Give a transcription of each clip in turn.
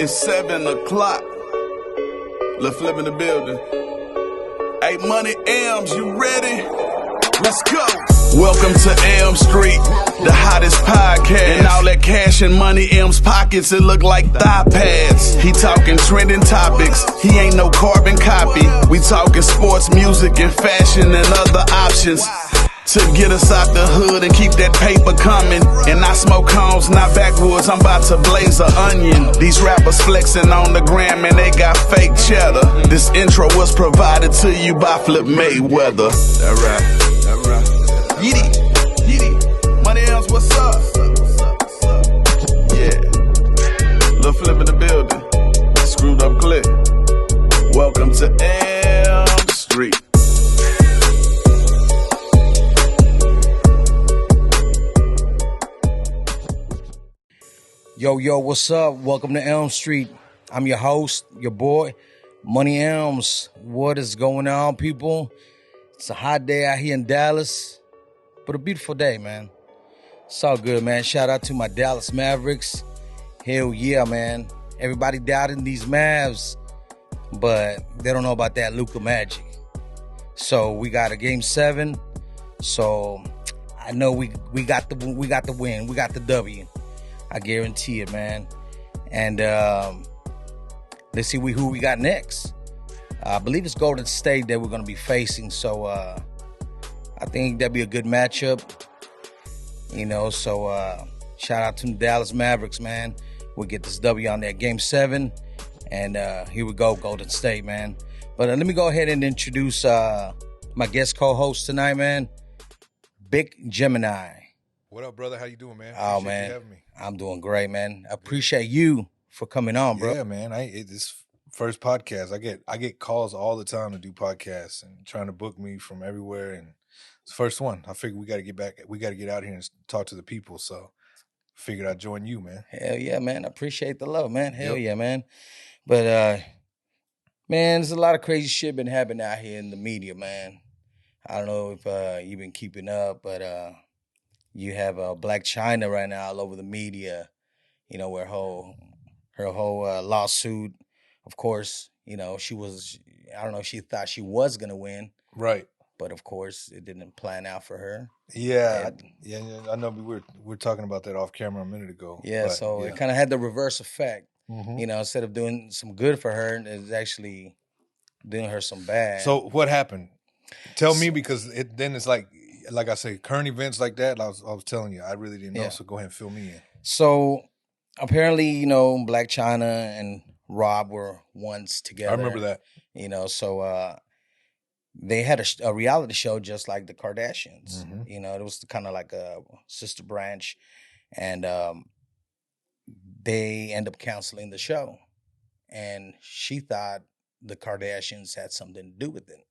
It's 7 o'clock. Let's flip in the building. Hey, Money Elms, you ready? Let's go. Welcome to Elm Street, the hottest podcast. And all that cash in Money Elms pockets, it look like thigh pads. He talking trending topics, he ain't no carbon copy. We talking sports, music, and fashion and other options to get us out the hood and keep that paper coming. And I smoke homes, not backwoods, I'm about to blaze an onion. These rappers flexing on the gram and they got fake cheddar. This intro was provided to you by Flip Mayweather. That right. Yeety, yeety. Money Elms, what's up? Yeah. Lil' Flip in the building. Screwed up clip. Welcome to Elm Street. Yo, what's up? Welcome to Elm Street. I'm your host, your boy, Money Elms. What is going on, people? It's a hot day out here in Dallas, but a beautiful day, man. It's all good, man. Shout out to my Dallas Mavericks. Hell yeah, man. Everybody doubting these Mavs, but they don't know about that Luka magic. So we got a Game 7. So I know we got the win. We got the W. I guarantee it, man. And let's see who we got next. I believe it's Golden State that we're going to be facing. So I think that'd be a good matchup. You know, so shout out to the Dallas Mavericks, man. We'll get this W on there. Game 7. And here we go, Golden State, man. But let me go ahead and introduce my guest co-host tonight, man. Big Gemini. What up, brother? How you doing, man? Oh, man. You having me. I'm doing great, man. I appreciate you for coming on, bro. Yeah, man. This first podcast. I get calls all the time to do podcasts and trying to book me from everywhere, and it's the first one. I figured we got to get back. We got to get out here and talk to the people. So figured I'd join you, man. Hell yeah, man. I appreciate the love, man. Hell yeah, man. But man, there's a lot of crazy shit been happening out here in the media, man. I don't know if you've been keeping up, but you have Black China right now all over the media, you know, where her whole lawsuit, of course, you know, I don't know if she thought she was going to win. Right. But, of course, it didn't plan out for her. Yeah. I know we were talking about that off camera a minute ago. Yeah, so it kind of had the reverse effect. Mm-hmm. You know, instead of doing some good for her, it's actually doing her some bad. So what happened? Tell me, because then it's like I say, current events like that, I was telling you, I really didn't know, so go ahead and fill me in. So, apparently, you know, Black China and Rob were once together. I remember that. You know, so they had a reality show just like the Kardashians. Mm-hmm. You know, it was kind of like a sister branch, and they end up canceling the show. And she thought the Kardashians had something to do with it,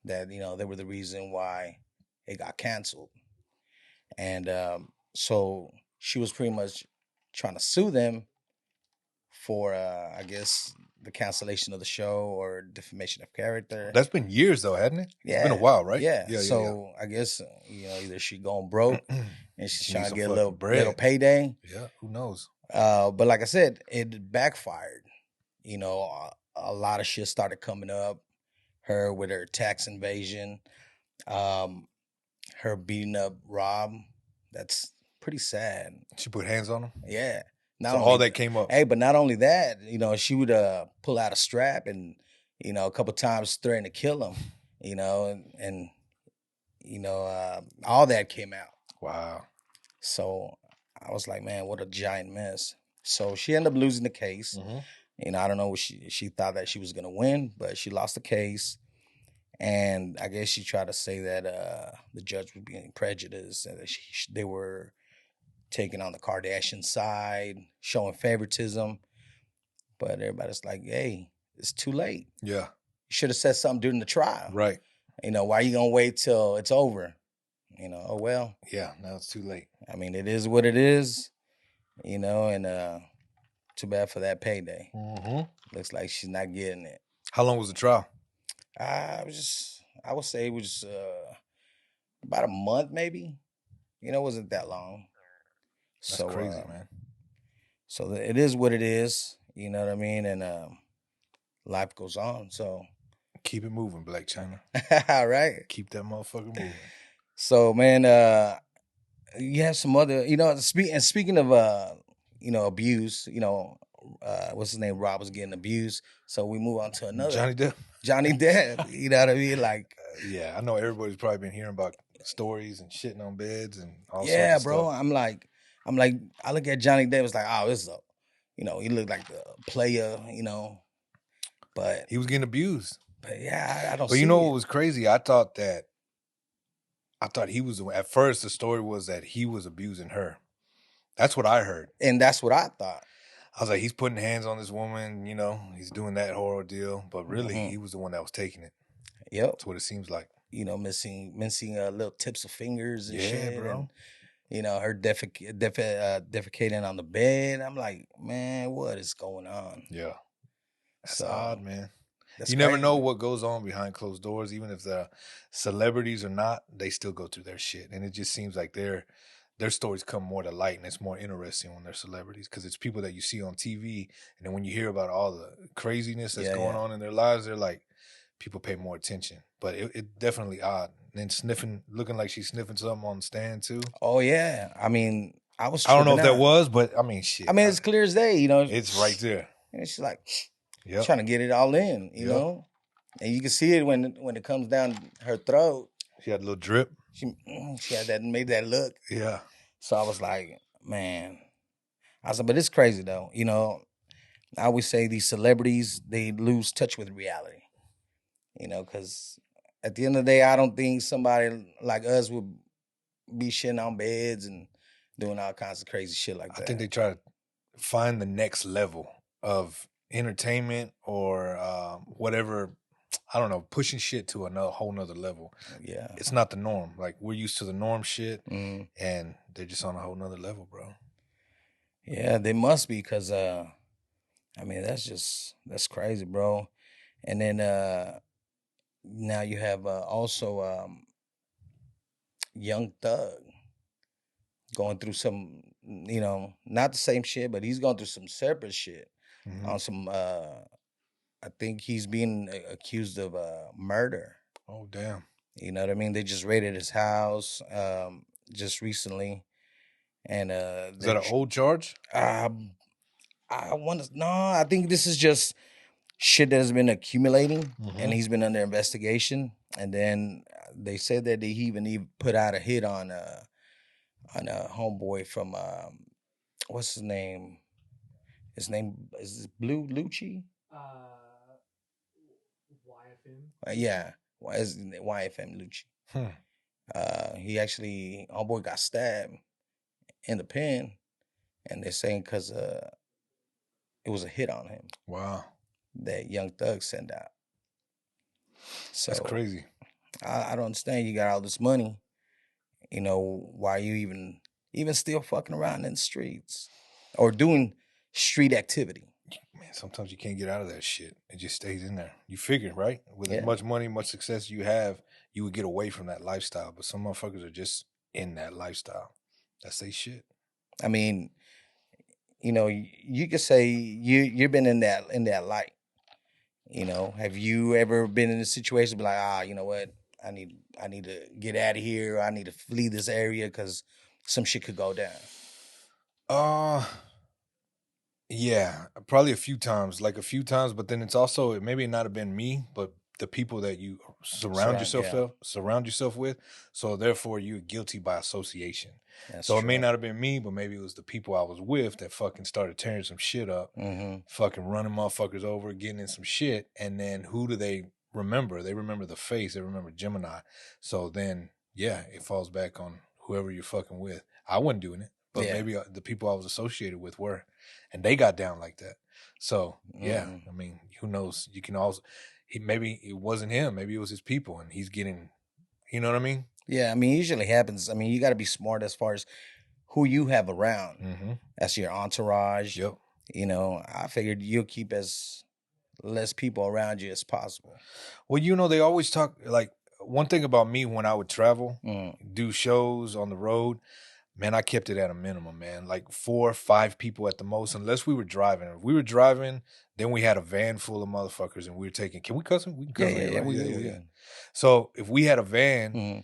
that, you know, they were the reason why it got canceled. And so she was pretty much trying to sue them for, I guess, the cancellation of the show or defamation of character. That's been years, though, hasn't it? Yeah. It's been a while, right? Yeah. So I guess, you know, either she going broke and she's trying to get a little payday. Yeah, who knows? But like I said, it backfired. You know, a lot of shit started coming up. Her with her tax invasion. Her beating up Rob, that's pretty sad. She put hands on him? Yeah. So all that came up. Hey, but not only that, you know, she would pull out a strap and, you know, a couple times threaten to kill him, you know, and you know, all that came out. Wow. So I was like, man, what a giant mess. So she ended up losing the case. Mm-hmm. You know, I don't know what she thought that she was going to win, but she lost the case. And I guess she tried to say that the judge was being prejudiced and that they were taking on the Kardashian side, showing favoritism. But everybody's like, hey, it's too late. Yeah. You should have said something during the trial. Right. You know, why are you going to wait till it's over? You know, oh, well. Yeah, now it's too late. I mean, it is what it is, you know, and too bad for that payday. Mm-hmm. Looks like she's not getting it. How long was the trial? I would say it was about a month, maybe. You know, it wasn't that long. That's crazy, man. So it is what it is. You know what I mean? And life goes on. So, Keep it moving, Black China. all right. Keep that motherfucker moving. So, man, you have some other, speaking of, abuse, what's his name? Rob was getting abused. So we move on to another. Johnny Depp. Johnny Depp. You know what I mean? Like, Yeah, I know everybody's probably been hearing about stories and shitting on beds and all yeah, sorts of bro. stuff. I'm like, I look at Johnny Depp. It's like, oh, this is he looked like the player, but He was getting abused. But yeah, I don't But see you know it. what was crazy? I thought he was, at first the story was that he was abusing her. That's what I heard. And that's what I thought. I was like, he's putting hands on this woman, he's doing that horror deal. But really, he was the one that was taking it. Yep. That's what it seems like. Missing little tips of fingers and Yeah, shit. bro. And, her defecating on the bed. I'm like, man, what is going on? Yeah. That's So, odd, man. That's You never crazy. know what goes on behind closed doors. Even if the celebrities or not, they still go through their shit. And it just seems like their stories come more to light, and it's more interesting when they're celebrities because it's people that you see on TV. And then when you hear about all the craziness that's going on in their lives, they're like, people pay more attention. But it definitely odd. And then looking like she's sniffing something on the stand too. Oh, yeah. I mean, I don't know if that was, but I mean, shit. I mean, it's clear as day, It's right there. And she's like, yep. trying to get it all in, you know? And you can see it when it comes down her throat. She had a little drip. She had made that look. Yeah. So I was like, man. I said, but it's crazy though. I always say these celebrities, they lose touch with reality. Because at the end of the day, I don't think somebody like us would be shitting on beds and doing all kinds of crazy shit like that. I think they try to find the next level of entertainment or whatever. I don't know, pushing shit to a whole nother level. Yeah. It's not the norm. Like, we're used to the norm shit, mm-hmm. and they're just on a whole nother level, bro. Yeah, they must be, because, I mean, that's crazy, bro. And then now you have also Young Thug going through some, not the same shit, but he's going through some separate shit on some, I think he's being accused of murder. Oh, damn. You know what I mean? They just raided his house just recently. And is that an old charge? I think this is just shit that has been accumulating, and he's been under investigation. And then they said that he even put out a hit on a homeboy from what's his name? His name is Blue Lucci. YFM. Yeah, is YFM Lucci. He actually, homeboy got stabbed in the pen, and they're saying because it was a hit on him. Wow. That Young Thug sent out. So that's crazy. I don't understand. You got all this money. Why are you even still fucking around in the streets or doing street activity? Man, sometimes you can't get out of that shit. It just stays in there. You figure, right? With as much money, much success you have, you would get away from that lifestyle. But some motherfuckers are just in that lifestyle. That's their shit. I mean, you could say you've been in that light. Have you ever been in a situation be like, you know what? I need to get out of here. Or I need to flee this area because some shit could go down. Yeah, probably a few times, but then it's also, it maybe not have been me, but the people that you surround yourself with. So therefore you're guilty by association. That's so true. It may not have been me, but maybe it was the people I was with that fucking started tearing some shit up, fucking running motherfuckers over, getting in some shit. And then who do they remember? They remember the face. They remember Gemini. So then, yeah, it falls back on whoever you're fucking with. I wasn't doing it, but maybe the people I was associated with were, and they got down like that. So yeah, I mean, who knows? You can also, maybe it wasn't him. Maybe it was his people, and he's getting, you know what I mean? Yeah, I mean, it usually happens. I mean, you got to be smart as far as who you have around. That's your entourage. Yep. I figured you'll keep as less people around you as possible. Well, they always talk, like, one thing about me when I would travel, do shows on the road, man, I kept it at a minimum, man. Like 4 or 5 people at the most, unless we were driving. If we were driving, then we had a van full of motherfuckers, and we were taking. Can we cuss them? We can cuss them, right? We So if we had a van, Mhm.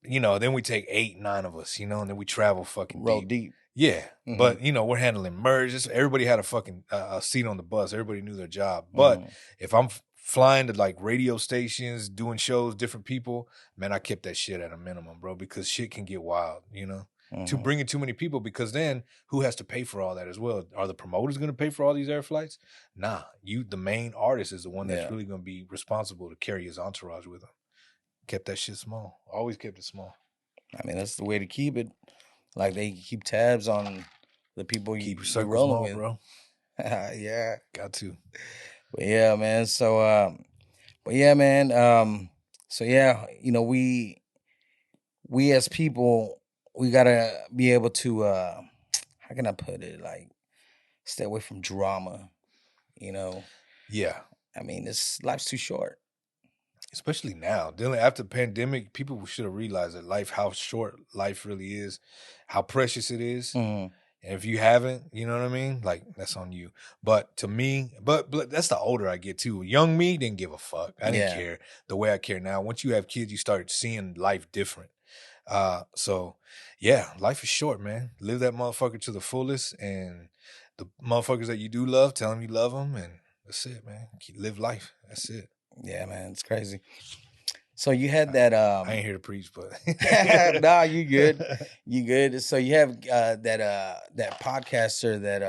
you know, then we take 8, 9 of us, you know, and then we travel fucking Roll deep. deep. Yeah, Mhm. but you know, we're handling merge. Everybody had a fucking seat on the bus. Everybody knew their job. But if I'm flying to like radio stations, doing shows, different people, man, I kept that shit at a minimum, bro, because shit can get wild, you know. To bring in too many people, because then who has to pay for all that as well? Are the promoters going to pay for all these air flights? Nah, the main artist is the one that's really going to be responsible to carry his entourage with him. Kept that shit small. Always kept it small. I mean, that's the way to keep it. Like they keep tabs on the people Keep your you're circle rolling small, with, bro. Yeah, Got to. but yeah, man. So, but yeah, man. So yeah, you know, we as people, we gotta be able to. How can I put it? Like, stay away from drama. You know. Yeah. I mean, life's too short. Especially now, dealing after the pandemic, people should have realized that how short life really is, how precious it is. Mhm. And if you haven't, you know what I mean? Like, that's on you. But to me, but that's the older I get too. Young me didn't give a fuck. I didn't care the way I care now. Once you have kids, you start seeing life different. So yeah, life is short, man. Live that motherfucker to the fullest, and the motherfuckers that you do love, tell them you love them, and that's it, man. Live life. That's it. Yeah, man, it's crazy. So you had that. I ain't here to preach, but nah, you good. You good. So you have that podcaster that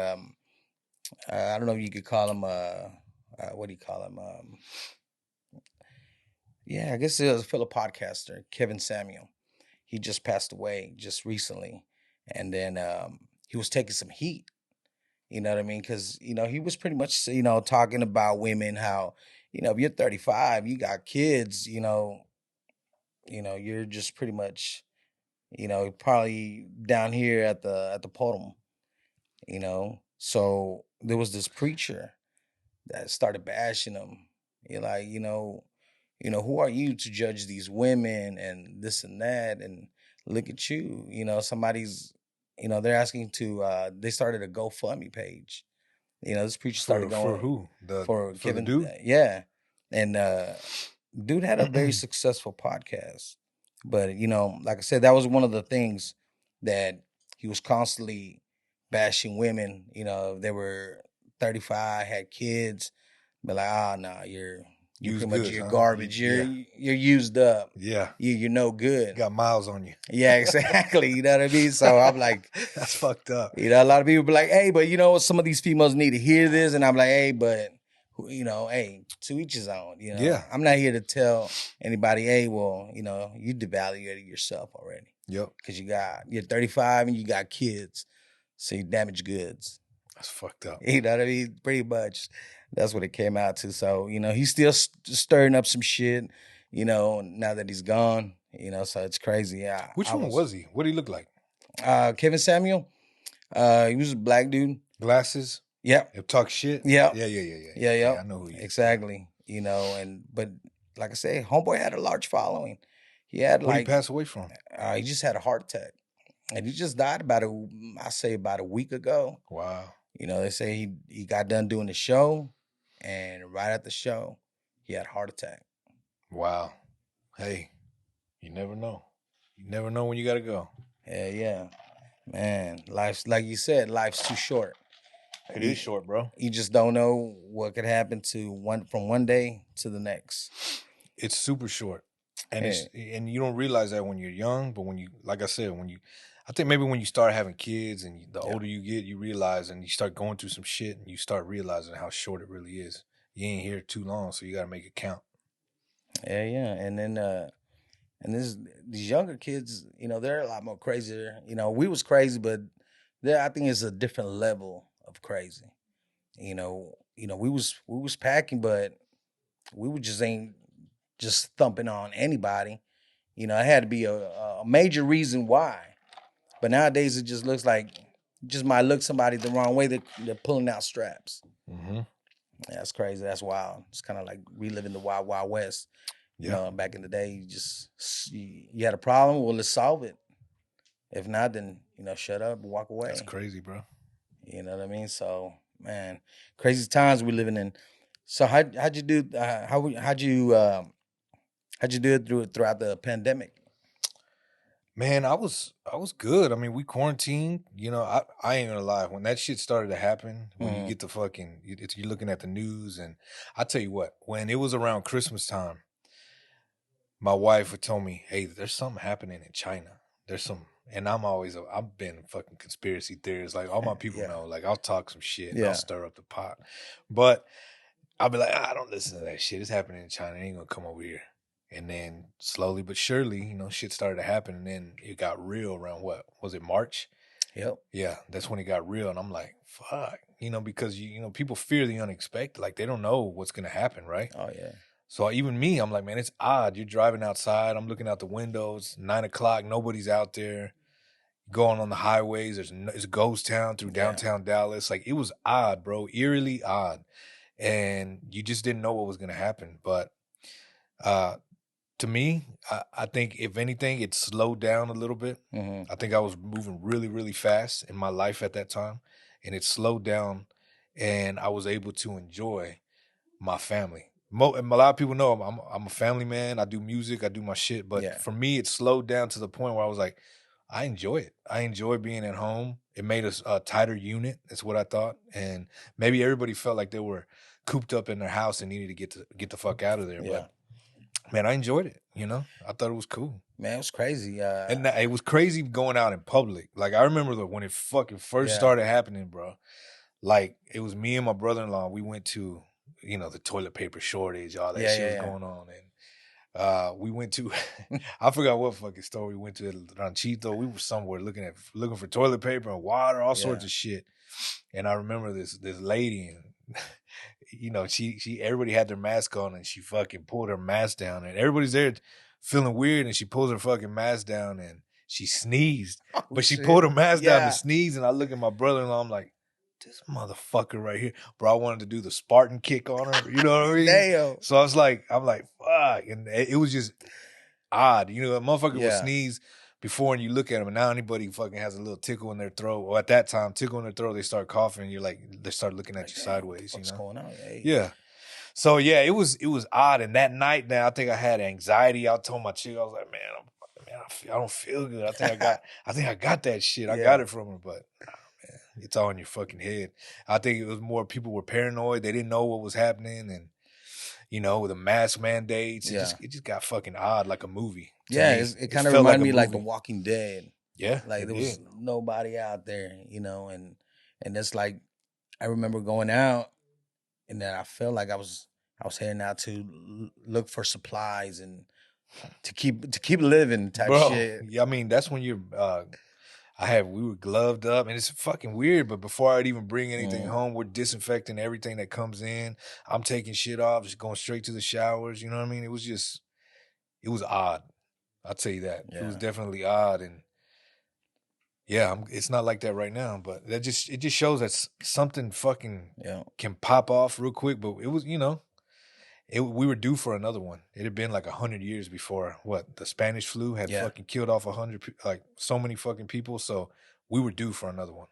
I don't know if you could call him what do you call him? Yeah, I guess it was a fellow podcaster, Kevin Samuel. He just passed away just recently, and then he was taking some heat. You know what I mean? Because he was pretty much talking about women, how if you're 35, you got kids, you're just pretty much probably down here at the bottom, So there was this preacher that started bashing him. You're like, who are you to judge these women and this and that? And look at you, somebody's, they're asking to, they started a GoFundMe page. This preacher started going for who? for For Kevin, the dude? yeah, and dude had a very successful podcast. But like I said, that was one of the things that he was constantly bashing women. They were 35, had kids, but like, no, you're Used pretty much goods, huh? garbage. Yeah. You're used up. Yeah. You're no good. Got miles on you. Yeah, exactly. You know what I mean? So I'm like, that's fucked up. A lot of people be like, hey, but some of these females need to hear this. And I'm like, hey, but, hey, to each his own. Yeah. I'm not here to tell anybody, hey, well, you devaluated yourself already. Yep. Because you're 35 and you got kids. So you damaged goods. That's fucked up. You know what I mean? Pretty much. That's what it came out to. So, he's still stirring up some shit, now that he's gone, so it's crazy. Yeah. Which one was he? What did he look like? Kevin Samuel. He was a black dude. Glasses? Yep. He'll talk shit? Yep. Yeah. I know who he is. Exactly. But like I say, homeboy had a large following. He had What did he pass away from? He just had a heart attack. And he just died about a week ago. Wow. They say he got done doing the show, and right at the show, he had a heart attack. Wow. Hey, you never know. You never know when you got to go. Yeah. Man, life's, like you said, life's too short. It is short, bro. You just don't know what could happen from one day to the next. It's super short. And and you don't realize that when you're young, but when you, like I said, I think maybe when you start having kids and the older you get, you realize, and you start going through some shit, and you start realizing how short it really is. You ain't here too long, so you got to make it count. Yeah. And then, these younger kids, they're a lot more crazier. We was crazy, but I think it's a different level of crazy. We was packing, but we were ain't just thumping on anybody. It had to be a major reason why. But nowadays it just looks like might look somebody the wrong way. They're pulling out straps. Mm-hmm. Yeah, that's crazy. That's wild. It's kind of like reliving the Wild Wild West. Back in the day, you had a problem. Well, let's solve it. If not, then shut up, walk away. That's crazy, bro. You know what I mean? So, man, crazy times we living in. So how'd you do? How'd you do it throughout the pandemic? Man, I was good. I mean, we quarantined. I ain't gonna lie. When that shit started to happen, when you get the fucking, you're looking at the news, and I tell you what, when it was around Christmas time, my wife would tell me, "Hey, there's something happening in China. There's some," and I've been fucking conspiracy theorist. Like all my people know. Like I'll talk some shit. And I'll stir up the pot, but I'll be like, I don't listen to that shit. It's happening in China. It ain't gonna come over here. And then slowly but surely, shit started to happen. And then it got real around what? Was it March? Yep. Yeah, that's when it got real. And I'm like, fuck. Because, people fear the unexpected. Like, they don't know what's going to happen, right? Oh, yeah. So even me, I'm like, man, it's odd. You're driving outside. I'm looking out the windows. 9 o'clock. Nobody's out there. Going on the highways. It's a ghost town through downtown Dallas. Like, it was odd, bro. Eerily odd. And you just didn't know what was going to happen. But to me, I think if anything, it slowed down a little bit. I think I was moving really, really fast in my life at that time, and it slowed down, and I was able to enjoy my family. A lot of people know I'm a family man. I do music, I do my shit, but for me, it slowed down to the point where I was like, I enjoy it. I enjoy being at home. It made us a tighter unit. That's what I thought, and maybe everybody felt like they were cooped up in their house and needed to get the fuck out of there, but. Man, I enjoyed it. I thought it was cool. Man, it was crazy. And it was crazy going out in public. Like, I remember when it fucking first started happening, bro. Like, it was me and my brother-in-law. We went to, the toilet paper shortage, all that shit was going on. And we went to, I forgot what fucking store we went to, Ranchito. We were somewhere looking for toilet paper and water, all sorts of shit. And I remember this lady, and she everybody had their mask on, and she fucking pulled her mask down, and everybody's there feeling weird, and she pulls her fucking mask down, and she sneezed. But she pulled her mask down to sneeze, and I look at my brother-in-law, I'm like, this motherfucker right here. Bro, I wanted to do the Spartan kick on her, you know what I mean? Damn. So I was like, fuck. And it was just odd. A motherfucker would sneeze before, and you look at them, and now anybody fucking has a little tickle in their throat, or at that time, tickle in their throat, they start coughing, and you're like, they start looking at you sideways. What's going on? Hey. Yeah. So yeah, it was odd. And that night, now I think I had anxiety. I told my chick, I was like, man, I don't feel good. I think I got that shit. I got it from her, but man, it's all in your fucking head. I think it was more people were paranoid. They didn't know what was happening, and with the mask mandates, it just got fucking odd, like a movie. Yeah, it kind of reminded me like The Walking Dead. Yeah, like there was nobody out there, and it's like I remember going out, and then I felt like I was heading out to look for supplies and to keep living type shit. Yeah, I mean that's when you're. We were gloved up, and it's fucking weird. But before I'd even bring anything home, we're disinfecting everything that comes in. I'm taking shit off, just going straight to the showers. You know what I mean? It was odd. I'll tell you that. It was definitely odd, and it's not like that right now. But it just shows that something fucking can pop off real quick. But it was, we were due for another one. It had been like 100 years before the Spanish flu had fucking killed off 100, like so many fucking people. So we were due for another one,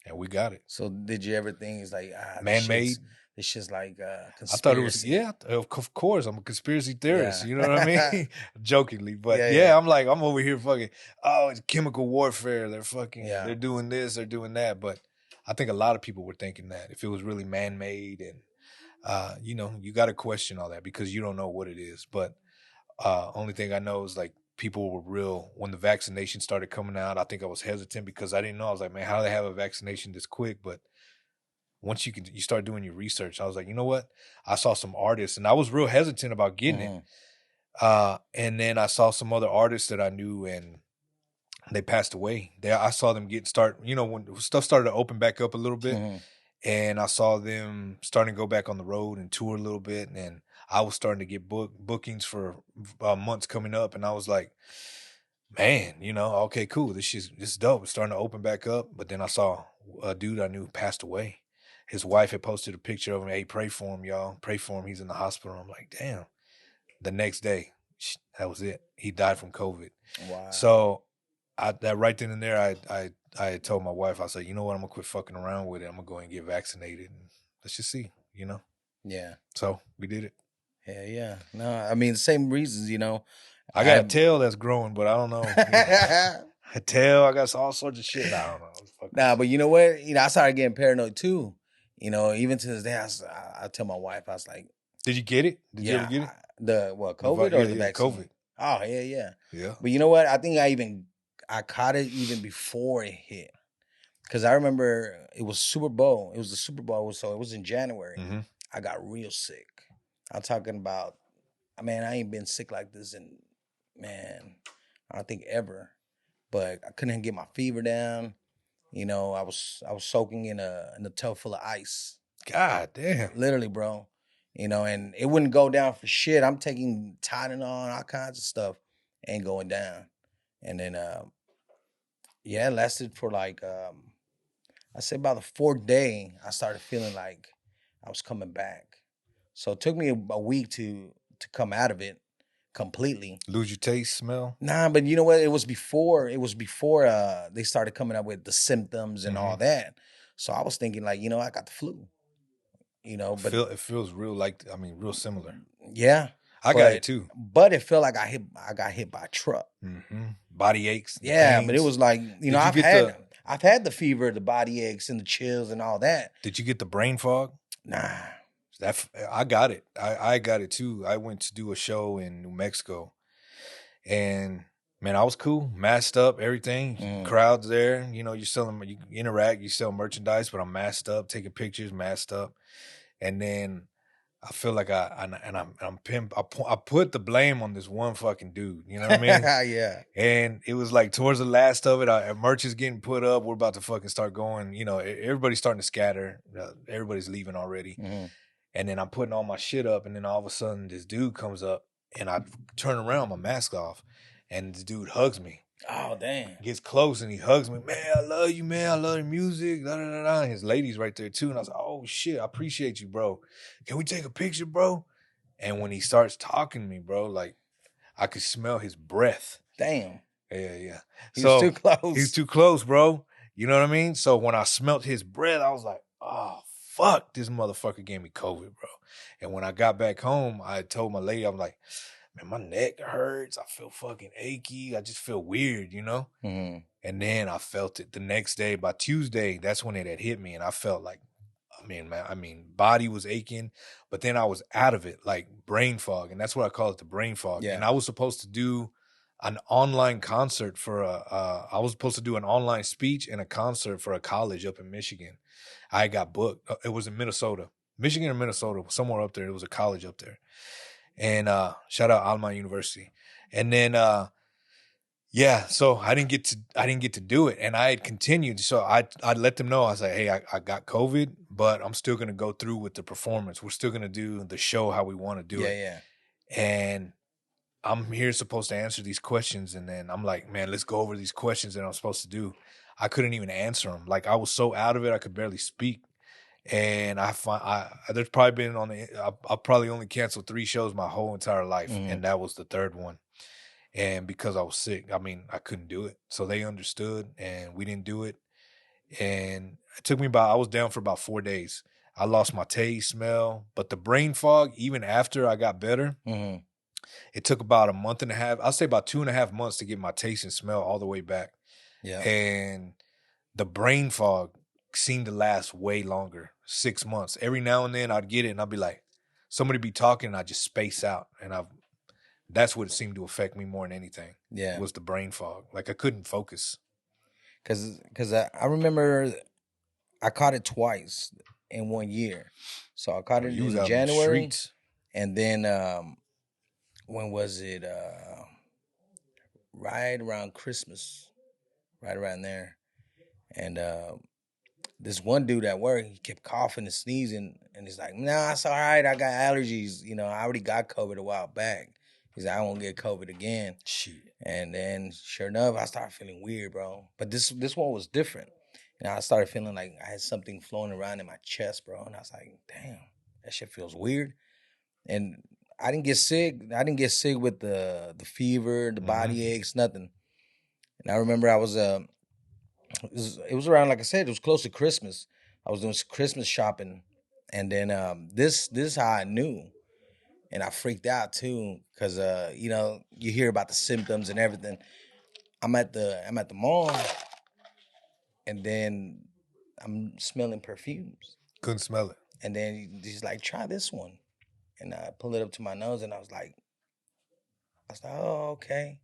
and we got it. So did you ever think it's like man-made? It's just like conspiracy. I thought it was, of course, I'm a conspiracy theorist. You know what I mean? Jokingly, but I'm like, I'm over here fucking, it's chemical warfare. They're fucking, they're doing this, they're doing that. But I think a lot of people were thinking that if it was really man-made, and you got to question all that because you don't know what it is. But only thing I know is like people were real when the vaccination started coming out. I think I was hesitant because I didn't know. I was like, man, how do they have a vaccination this quick? But once you start doing your research, I was like, you know what? I saw some artists, and I was real hesitant about getting it. And then I saw some other artists that I knew, and they passed away. I saw them when stuff started to open back up a little bit, and I saw them starting to go back on the road and tour a little bit, and I was starting to get bookings for months coming up, and I was like, man, okay, cool. This is dope. It's starting to open back up. But then I saw a dude I knew passed away. His wife had posted a picture of him. Hey, pray for him, y'all. Pray for him. He's in the hospital. I'm like, damn. The next day, that was it. He died from COVID. Wow. So that right then and there, I told my wife, I said, you know what, I'm gonna quit fucking around with it. I'm gonna go and get vaccinated, and let's just see, you know. Yeah. So we did it. Yeah. No, I mean, the same reasons, you know. I got a tail that's growing, but I don't know. A tail, I got all sorts of shit. I don't know. Nah, but you know what? You know, I started getting paranoid too. You know, even to this day, I tell my wife, I was like, did you get it? Did you ever get it? COVID or the yeah, vaccine? COVID. Oh, yeah. Yeah. But you know what? I think I caught it even before it hit. Because I remember it was Super Bowl. It was the Super Bowl, so it was in January. Mm-hmm. I got real sick. I'm talking about, man, I ain't been sick like this in, man, I don't think ever. But I couldn't get my fever down. You know, I was soaking in a tub full of ice. God damn. Literally, bro. You know, and it wouldn't go down for shit. I'm taking Tylenol, all kinds of stuff, ain't going down. And then, yeah, it lasted for like, I say about the fourth day, I started feeling like I was coming back. So it took me a week to come out of it completely. Lose your taste, smell? Nah, but you know what? It was before they started coming up with the symptoms and all that. So I was thinking like, you know, I got the flu. You know, but it feels real real similar. Yeah. I got it too. But it felt like I got hit by a truck. Mm-hmm. Body aches. Yeah, but it was like, you know, I've had the fever, the body aches, and the chills and all that. Did you get the brain fog? Nah. I got it. I got it too. I went to do a show in New Mexico, and man, I was cool, masked up, everything. Crowds there, you know, you interact, you sell merchandise, but I'm masked up, taking pictures, masked up, and then I feel like I'm pimp. I put the blame on this one fucking dude. You know what I mean? Yeah. And it was like towards the last of it, merch is getting put up. We're about to fucking start going. You know, everybody's starting to scatter. Everybody's leaving already. Mm-hmm. And then I'm putting all my shit up, and then all of a sudden this dude comes up, and I turn around, my mask off, and this dude hugs me. Oh, damn. Gets close, and he hugs me. Man, I love you, man. I love your music. Da, da, da, da. And his lady's right there, too. And I was like, oh, shit, I appreciate you, bro. Can we take a picture, bro? And when he starts talking to me, bro, like, I could smell his breath. Damn. Yeah. He was too close. He's too close, bro. You know what I mean? So when I smelt his breath, I was like, oh, fuck, this motherfucker gave me COVID, bro. And when I got back home, I told my lady, I'm like, man, my neck hurts. I feel fucking achy. I just feel weird, you know? Mm-hmm. And then I felt it the next day. By Tuesday, that's when it had hit me. And I felt like, body was aching, but then I was out of it, like brain fog. And that's what I call it, the brain fog. Yeah. And I was supposed to do an online concert I was supposed to do an online speech and a concert for a college up in Michigan. I got booked. It was in Minnesota, Michigan or Minnesota, somewhere up there. It was a college up there. And shout out Alma University. And then so I didn't get to do it. And I had continued. So I let them know. I was like, hey, I got COVID, but I'm still gonna go through with the performance. We're still gonna do the show how we want to do it. Yeah. And I'm here supposed to answer these questions, and then I'm like, man, let's go over these questions that I'm supposed to do. I couldn't even answer them. Like, I was so out of it, I could barely speak. And there's probably been I probably only canceled 3 shows my whole entire life, and that was the third one. And because I was sick, I couldn't do it. So they understood, and we didn't do it. And it took me I was down for about 4 days. I lost my taste, smell, but the brain fog, even after I got better, it took about a month and a half. I'll say about 2.5 months to get my taste and smell all the way back. Yeah. And the brain fog seemed to last way longer, 6 months. Every now and then I'd get it and I'd be like, somebody be talking and I'd just space out. And that's what seemed to affect me more than anything. Yeah. Was the brain fog. Like, I couldn't focus. Because I remember I caught it twice in 1 year. So I caught it in January. And then when was it? Right around Christmas. Right around there. And this one dude at work, he kept coughing and sneezing. And he's like, nah, it's all right. I got allergies. You know, I already got COVID a while back. He's like, I won't get COVID again. Shit. And then, sure enough, I started feeling weird, bro. But this one was different. And I started feeling like I had something flowing around in my chest, bro. And I was like, damn, that shit feels weird. And I didn't get sick. I didn't get sick with the fever, the body aches, nothing. And I remember I was it was around, like I said, it was close to Christmas. I was doing Christmas shopping, and then this is how I knew, and I freaked out too, because you know, you hear about the symptoms and everything. I'm at the mall, and then I'm smelling perfumes, Couldn't smell it. and then he's like, "Try this one," and I pulled it up to my nose, and I was like, "Oh, okay.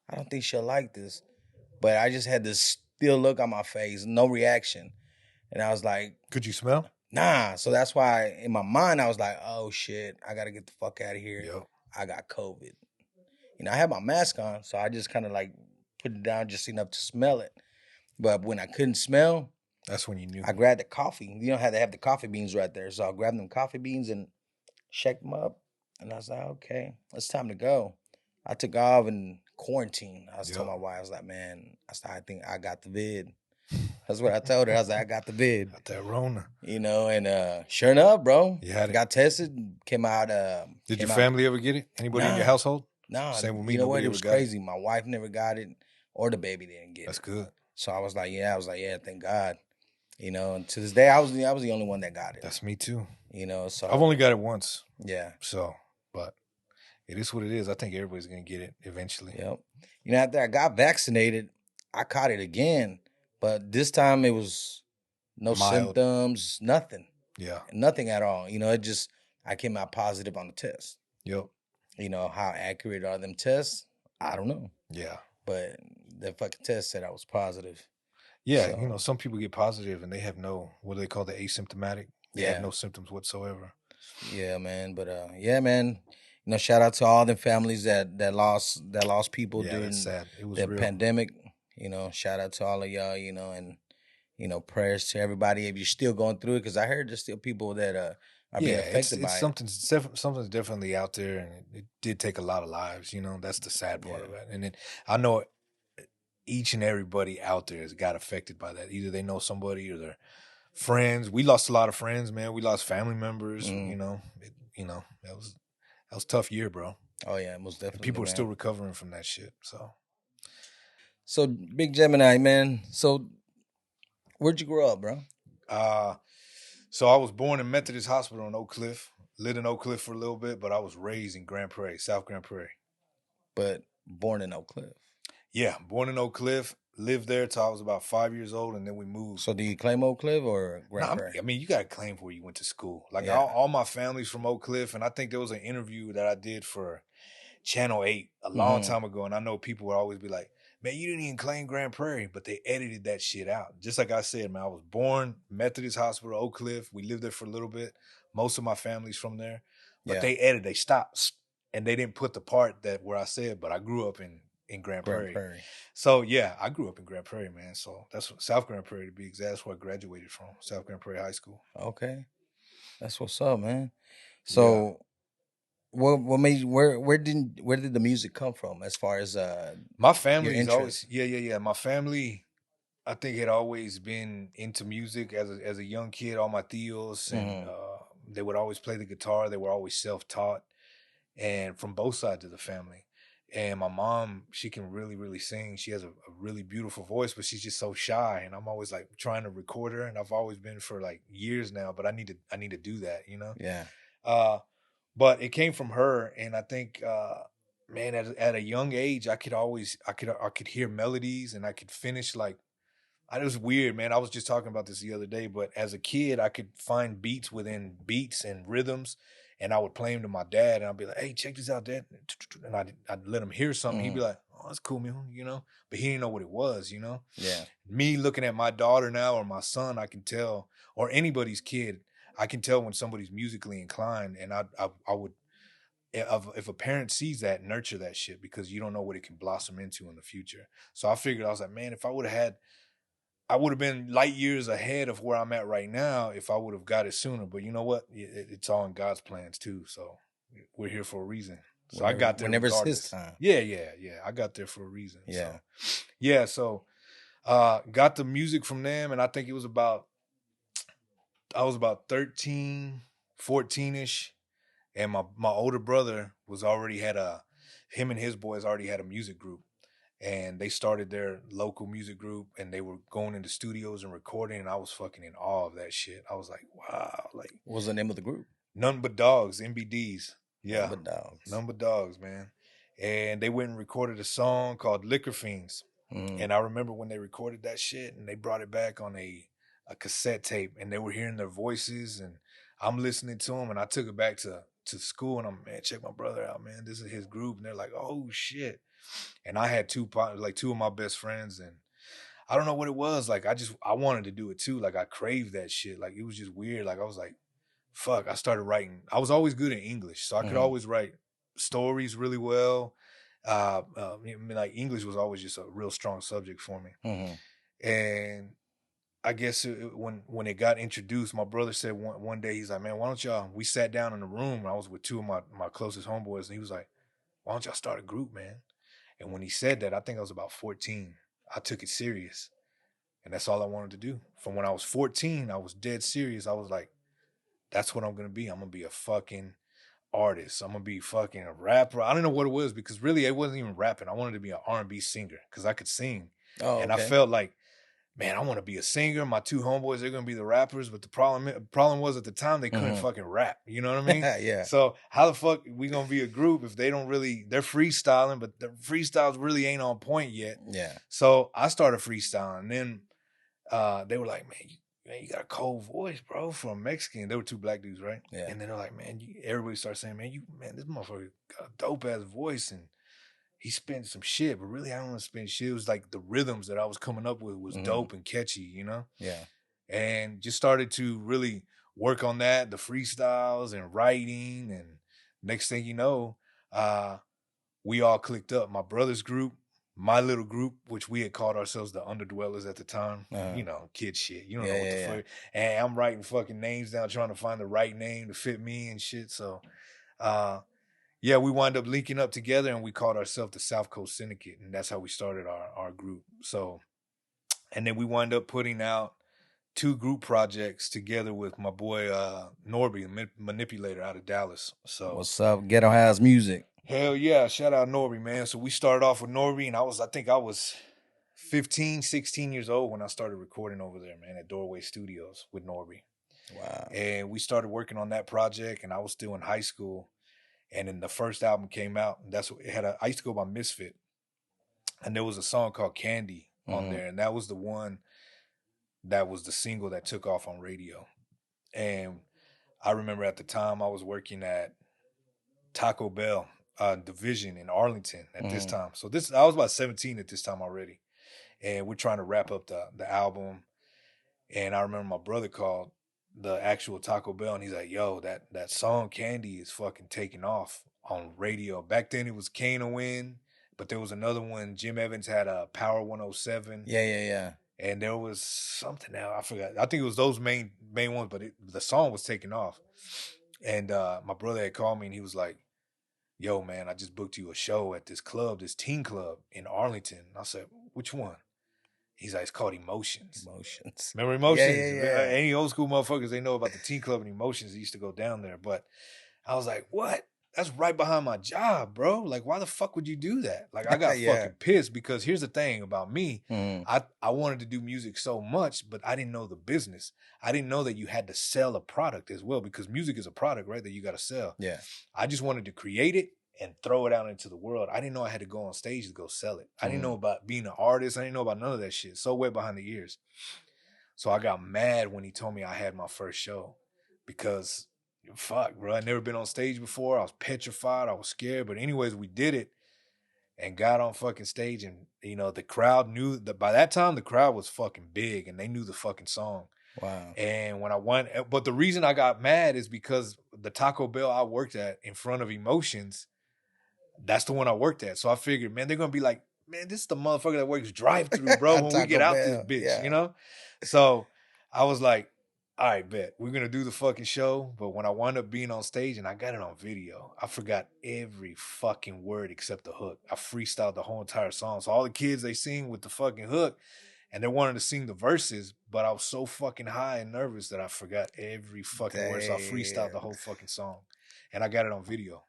I don't think she'll like this," but I just had this still look on my face, no reaction, and I was like, Could you smell? "Nah." So that's why in my mind I was like, "Oh shit, I gotta get the fuck out of here. Yep. I got COVID." You know, I had my mask on, so I just kind of like put it down just enough to smell it. But when I couldn't smell, That's when you knew. I grabbed the coffee. You don't have to have the coffee beans right there. So I grabbed them coffee beans and shaked them up. And I was like, okay, it's time to go. I took off in quarantine. I was telling my wife, I was like, man, I think I got the vid. That's what I told her. I was like, I got the vid. Got that Rona. You know, and sure enough, bro, You had it. got tested, came out. Did your family ever get it? Anybody in your Nah. household? No, Same with me. you know what? Nobody It ever was got it. crazy. My wife never got it, or the baby didn't get That's it. good. So I was like, yeah, thank God. You know, and to this day, I was the only one that got it. That's me too. You know, so I've only got it once. yeah, So, but it is what it is. I think everybody's gonna get it eventually. yep. You know, after I got vaccinated, I caught it again, but this time it was no Mild. symptoms, nothing, Yeah. nothing at all. You know, I came out positive on the test. Yep. You know, how accurate are them tests? I don't know, Yeah. but the fucking test said I was positive. Yeah. So- You know, some people get positive and they have no, what do they call the asymptomatic? They Yeah. have no symptoms whatsoever. Yeah, man. But yeah, man. You know, shout out to all the families that lost people Yeah, during that's sad. It was the real. pandemic. You know, shout out to all of y'all. You know, and you know, prayers to everybody if you're still going through it, because I heard there's still people that are being affected by it. Something's definitely out there, and it did take a lot of lives. You know, that's the sad part of it. And I know each and everybody out there has got affected by that. Either they know somebody or they're friends. We lost a lot of friends, man. We lost family members. You know, that was a tough year, bro. Oh yeah, most And definitely. people are man. still recovering from that shit. So Big Gemini, man. So where'd you grow up, bro? So I was born in Methodist Hospital in Oak Cliff. Lived in Oak Cliff for a little bit, but I was raised in Grand Prairie, South Grand Prairie. But born in Oak Cliff. Yeah, born in Oak Cliff. Lived there till I was about 5 years old, and then we moved. So do you claim Oak Cliff or Grand Prairie? I mean, you got to claim where you went to school. Like Yeah. all my family's from Oak Cliff, and I think there was an interview that I did for Channel 8 a long time ago, and I know people would always be like, man, you didn't even claim Grand Prairie, but they edited that shit out. Just like I said, man, I was born Methodist Hospital, Oak Cliff. We lived there for a little bit. Most of my family's from there. But they stopped, and they didn't put the part that where I said, but I grew up in Grand Prairie. So, yeah, I grew up in Grand Prairie, man. So that's South Grand Prairie to be exact. That's where I graduated from, South Grand Prairie High School. Okay. That's what's up, man. So what made you, where did the music come from as far as my family is interest? always my family I think had always been into music as a young kid. All my tios and they would always play the guitar. They were always self-taught, and from both sides of the family. And my mom, she can really, really sing. She has a really beautiful voice, but she's just so shy. And I'm always like trying to record her, and I've always been for like years now. But I need to do that, you know. Yeah. But it came from her, and I think, man, at a young age, I could hear melodies, and I could finish like. It was weird, man. I was just talking about this the other day, but as a kid, I could find beats within beats and rhythms, and I would play them to my dad, and I'd be like, "Hey, check this out, Dad," and I'd let him hear something. He'd be like, "Oh, that's cool, man," you know. But he didn't know what it was, you know. Yeah. Me looking at my daughter now or my son, I can tell, or anybody's kid, I can tell when somebody's musically inclined, and I would. If a parent sees that, nurture that shit, because you don't know what it can blossom into in the future. So I figured, I was like, man, if I would have been light years ahead of where I'm at right now if I would have got it sooner. But you know what? It's all in God's plans too. So we're here for a reason. So I got there whenever regardless. it's his time. Yeah. I got there for a reason. Yeah. So got the music from them, and I think I was about 13, 14-ish. And my older brother him and his boys already had a music group. and they started their local music group, and they were going into studios and recording, and I was fucking in awe of that shit. I was like, wow, like What was the name of the group? None But Dogs, NBDs. Yeah, Number Dogs. None But Dogs, man. And they went and recorded a song called Liquor Fiends. And I remember when they recorded that shit and they brought it back on a cassette tape, and they were hearing their voices, and I'm listening to them, and I took it back to school, and I'm, man, check my brother out, man. This is his group. And they're like, oh shit. And I had two of my best friends, and I don't know what it was. Like, I wanted to do it too. Like, I craved that shit. Like, it was just weird. Like, I was like, fuck, I started writing. I was always good in English, so I could always write stories really well. I mean, like, English was always just a real strong subject for me. And I guess when it got introduced, my brother said one day, he's like, man, why don't y'all, we sat down in the room, and I was with two of my closest homeboys, and he was like, why don't y'all start a group, man? And when he said that, I think I was about 14. I took it serious, and that's all I wanted to do. From when I was 14, I was dead serious. I was like, that's what I'm going to be. I'm going to be a fucking artist. I'm going to be fucking a rapper. I don't know what it was, because really it wasn't even rapping. I wanted to be an R&B singer because I could sing. And I felt like, man, I want to be a singer. My two homeboys, they're going to be the rappers. But the problem was, at the time, they couldn't fucking rap. You know what I mean? Yeah. So how the fuck we going to be a group if they don't really, they're freestyling, but the freestyles really ain't on point yet. Yeah. So I started freestyling. And then they were like, man, you got a cold voice, bro, for a Mexican. They were two black dudes, right? Yeah. And then they're like, man, everybody started saying, man, this motherfucker got a dope ass voice, and he spent some shit, but really I don't want to spend shit. It was like the rhythms that I was coming up with was dope and catchy, you know? Yeah. And just started to really work on that, the freestyles and writing. And next thing you know, we all clicked up. My brother's group, my little group, which we had called ourselves the Underdwellers at the time. You know, kid shit. You don't know what the fuck. And I'm writing fucking names down, trying to find the right name to fit me and shit. So, yeah, we wound up linking up together, and we called ourselves the South Coast Syndicate, and that's how we started our group. So, and then we wound up putting out 2 group projects together with my boy Norby, the Manipulator out of Dallas. So, what's up, Ghetto House Music? Hell yeah, shout out Norby, man. So we started off with Norby, and I think I was 15, 16 years old when I started recording over there, man, at Doorway Studios with Norby. Wow. And we started working on that project, and I was still in high school. And then the first album came out, and I used to go by Misfit, and there was a song called Candy on there, and that was the one that was the single that took off on radio. And I remember at the time I was working at Taco Bell Division in Arlington at this time. So I was about 17 at this time already, and we're trying to wrap up the album. And I remember my brother called the actual Taco Bell, and he's like, yo, that song Candy is fucking taking off on radio. Back then it was Kane to Win, but there was another one. Jim Evans had a Power 107. Yeah. And there was something else, I forgot. I think it was those main ones, but the song was taking off. And my brother had called me, and he was like, yo, man, I just booked you a show at this club, this teen club in Arlington. And I said, which one? He's like, it's called Emotions. Remember Emotions? Yeah. Any old school motherfuckers, they know about the teen club and Emotions. They used to go down there. But I was like, what? That's right behind my job, bro. Like, why the fuck would you do that? Like, I got fucking pissed, because here's the thing about me. I wanted to do music so much, but I didn't know the business. I didn't know that you had to sell a product as well, because music is a product, right, that you got to sell. Yeah. I just wanted to create it and throw it out into the world. I didn't know I had to go on stage to go sell it. I didn't know about being an artist. I didn't know about none of that shit. So wet behind the ears. So I got mad when he told me I had my first show, because fuck, bro, I'd never been on stage before. I was petrified. I was scared. But anyways, we did it and got on fucking stage, and you know, the crowd knew that by that time the crowd was fucking big, and they knew the fucking song. Wow. And when I went, but the reason I got mad is because the Taco Bell I worked at in front of Emotions, that's the one I worked at. So I figured, man, they're gonna be like, man, this is the motherfucker that works drive-through, bro, when we get out this bitch, you know? So I was like, all right, bet. We're going to do the fucking show. But when I wound up being on stage, and I got it on video, I forgot every fucking word except the hook. I freestyled the whole entire song. So all the kids, they sing with the fucking hook, and they wanted to sing the verses, but I was so fucking high and nervous that I forgot every fucking word. So I freestyled the whole fucking song, and I got it on video.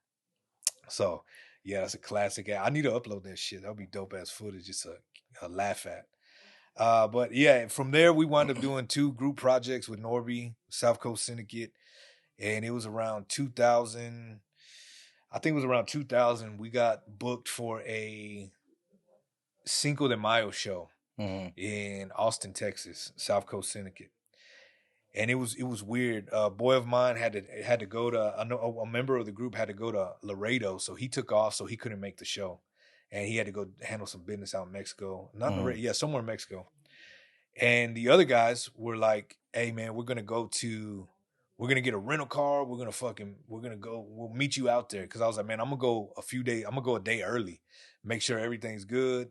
So Yeah, that's a classic. I need to upload that shit. That would be dope ass footage, just a laugh at. But yeah, from there we wound up doing 2 group projects with Norby, South Coast Syndicate, and it was around 2000. I think it was around 2000. We got booked for a Cinco de Mayo show in Austin, Texas, South Coast Syndicate. And it was weird. A boy of mine had to go to a member of the group had to go to Laredo, so he took off, so he couldn't make the show, and he had to go handle some business out in Mexico, not Laredo, yeah, somewhere in Mexico. And the other guys were like, "Hey man, we're gonna get a rental car. We'll meet you out there." Cause I was like, man, I'm gonna go a day early, make sure everything's good,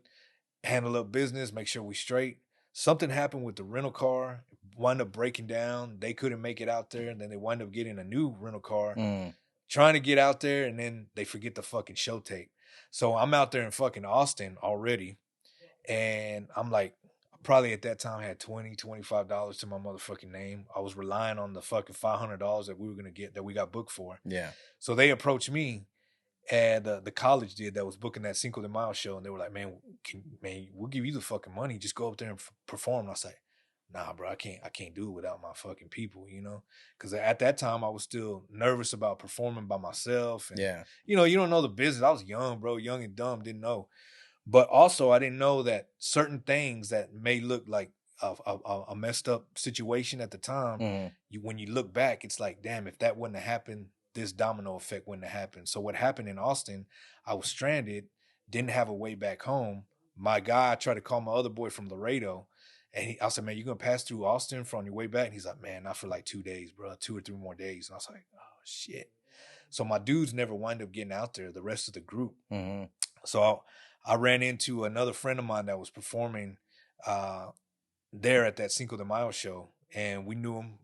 handle up business, make sure we straight. Something happened with the rental car, wound up breaking down. They couldn't make it out there. And then they wind up getting a new rental car, trying to get out there. And then they forget the fucking show tape. So I'm out there in fucking Austin already. And I'm like, probably at that time had $25 to my motherfucking name. I was relying on the fucking $500 that we were going to get, that we got booked for. Yeah. So they approached me, and the college did that was booking that Cinco de Mayo show. And they were like, man, we'll give you the fucking money. Just go up there and perform. And I was like, nah, bro, I can't do it without my fucking people, you know? Because at that time I was still nervous about performing by myself. And, you know, you don't know the business. I was young, bro, young and dumb, didn't know. But also, I didn't know that certain things that may look like a messed up situation at the time, when you look back, it's like, damn, if that wouldn't have happened, this domino effect wouldn't have happened. So what happened in Austin, I was stranded, didn't have a way back home. My guy tried to call my other boy from Laredo, and I said, man, you going to pass through Austin on your way back? And he's like, man, not for like 2 days, bro, 2 or 3 more days. And I was like, oh, shit. So my dudes never wind up getting out there, the rest of the group. So I ran into another friend of mine that was performing there at that Cinco de Mayo show, and we knew him.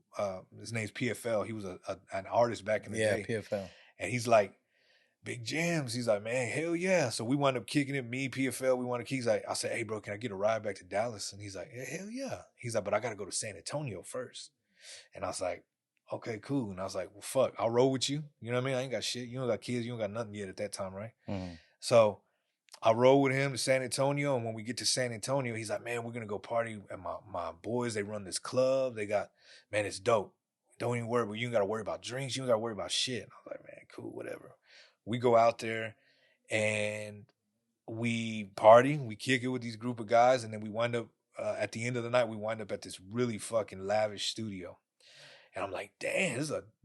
His name's PFL. He was an artist back in the day. Yeah, PFL. And he's like, Big Gems. He's like, man, hell yeah. So we wound up kicking it. Me, PFL, we wound up. He's like, I said, hey, bro, can I get a ride back to Dallas? And he's like, hell yeah. He's like, but I got to go to San Antonio first. And I was like, okay, cool. And I was like, well, fuck, I'll roll with you. You know what I mean? I ain't got shit. You don't got kids. You don't got nothing yet at that time, right? So I rode with him to San Antonio, and when we get to San Antonio, he's like, man, we're going to go party at my boys. They run this club. They got, man, it's dope. Don't even worry, but you ain't got to worry about drinks. You ain't got to worry about shit. And I was like, man, cool, whatever. We go out there, and we party. We kick it with these group of guys, and then we wind up, at the end of the night, we wind up at this really fucking lavish studio. And I'm like, damn,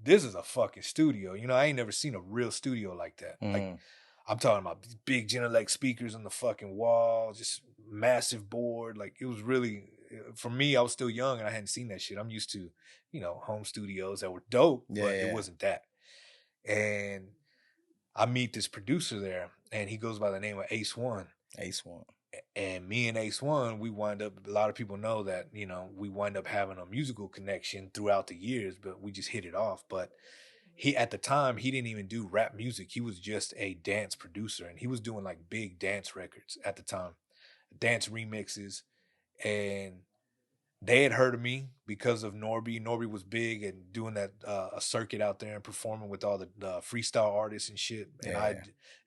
this is a fucking studio. You know, I ain't never seen a real studio like that. Like, I'm talking about these big Genelec speakers on the fucking wall, just massive board. Like, it was really, for me, I was still young and I hadn't seen that shit. I'm used to, you know, home studios that were dope, but it wasn't that. And I meet this producer there, and he goes by the name of Ace One. Ace One. And me and Ace One, we wind up, a lot of people know that, you know, we wind up having a musical connection throughout the years, but we just hit it off. But he, at the time, he didn't even do rap music. He was just a dance producer, and he was doing like big dance records at the time, dance remixes. And they had heard of me because of Norby. Norby was big and doing that a circuit out there and performing with all the freestyle artists and shit. And I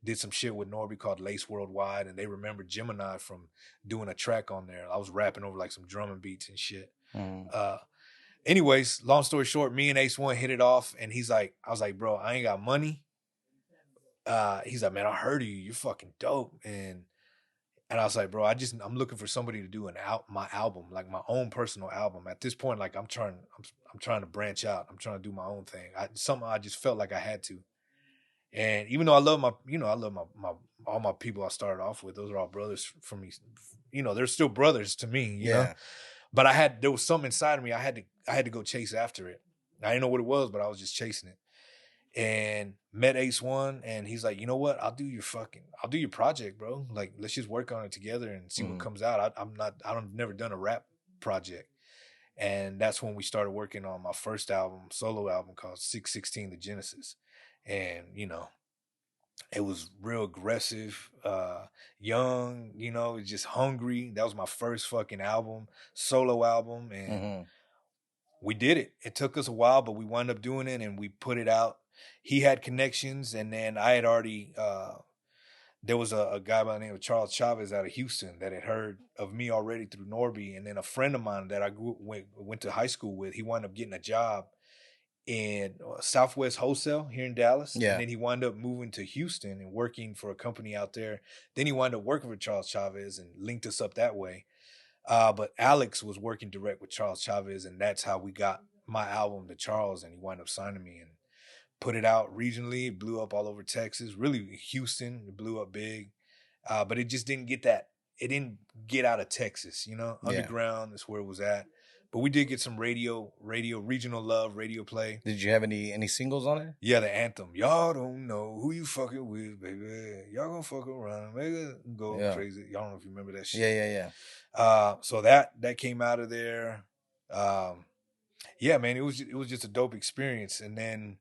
did some shit with Norby called Lace Worldwide, and they remembered Gemini from doing a track on there. I was rapping over like some drum and beats and shit. Anyways, long story short, me and Ace One hit it off, and he's like, I was like, bro, I ain't got money. He's like, man, I heard of you. You're fucking dope. And I was like, bro, I'm looking for somebody to do my album, like my own personal album. At this point, like I'm trying to branch out. I'm trying to do my own thing. Somehow I just felt like I had to. And even though I love all my people I started off with, those are all brothers for me. You know, they're still brothers to me, you know? But there was something inside of me. I had to go chase after it. I didn't know what it was, but I was just chasing it. And met Ace One, and he's like, you know what? I'll do your project, bro. Like, let's just work on it together and see what comes out. I've never done a rap project. And that's when we started working on my first solo album called 616 The Genesis. And, you know, it was real aggressive, young, you know, just hungry. That was my first fucking solo album. And we did it. It took us a while, but we wound up doing it, and we put it out. He had connections, and then I had already there was a guy by the name of Charles Chavez out of Houston that had heard of me already through Norby, and then a friend of mine that I went to high school with, he wound up getting a job in Southwest Wholesale here in Dallas, Yeah. and then he wound up moving to Houston and working for a company out there. Then he wound up working for Charles Chavez and linked us up that way. But Alex was working direct with Charles Chavez, and that's how we got my album to Charles, and he wound up signing me and put it out regionally. It blew up all over Texas, really Houston. It blew up big, but it just didn't get that. It didn't get out of Texas, you know. Yeah. Underground is where it was at. But we did get some radio, regional love, radio play. Did you have any singles on it? Yeah, the anthem. Y'all don't know who you fucking with, baby. Y'all gonna fuck around, make it go crazy. Y'all don't know if you remember that shit. Yeah. So that came out of there. Yeah, man, it was just a dope experience. And then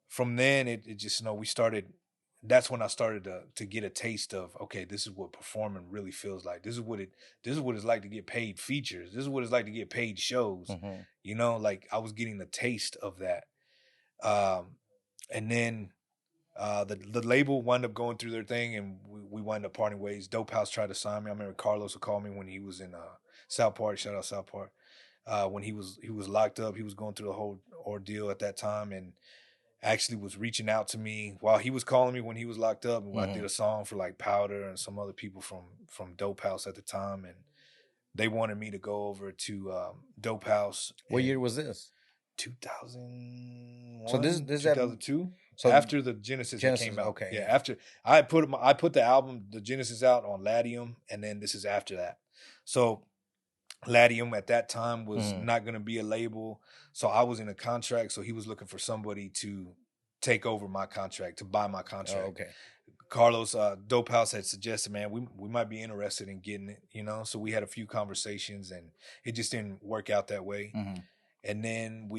from then it just, you know, we started. That's when I started to get a taste of, okay, this is what performing really feels like. This is what it's like to get paid features. This is what it's like to get paid shows. Mm-hmm. You know, like I was getting the taste of that. And then the label wound up going through their thing, and we wound up parting ways. Dope House tried to sign me. I remember Carlos would call me when he was in South Park. Shout out South Park. When he was locked up, he was going through the whole ordeal at that time, and actually was reaching out to me while he was calling me when he was locked up. And I did a song for like Powder and some other people from Dope House at the time, and they wanted me to go over to Dope House. What year was this? 2001. So this 2002. So after the Genesis came out. Okay. Yeah, after I put the album, the Genesis, out on Latium, and then this is after that. So Latium at that time was not going to be a label, so I was in a contract. So he was looking for somebody to take over my contract, to buy my contract. Oh, okay. Carlos, Dope House had suggested, man, we might be interested in getting it, you know. So we had a few conversations, and it just didn't work out that way. Mm-hmm. And then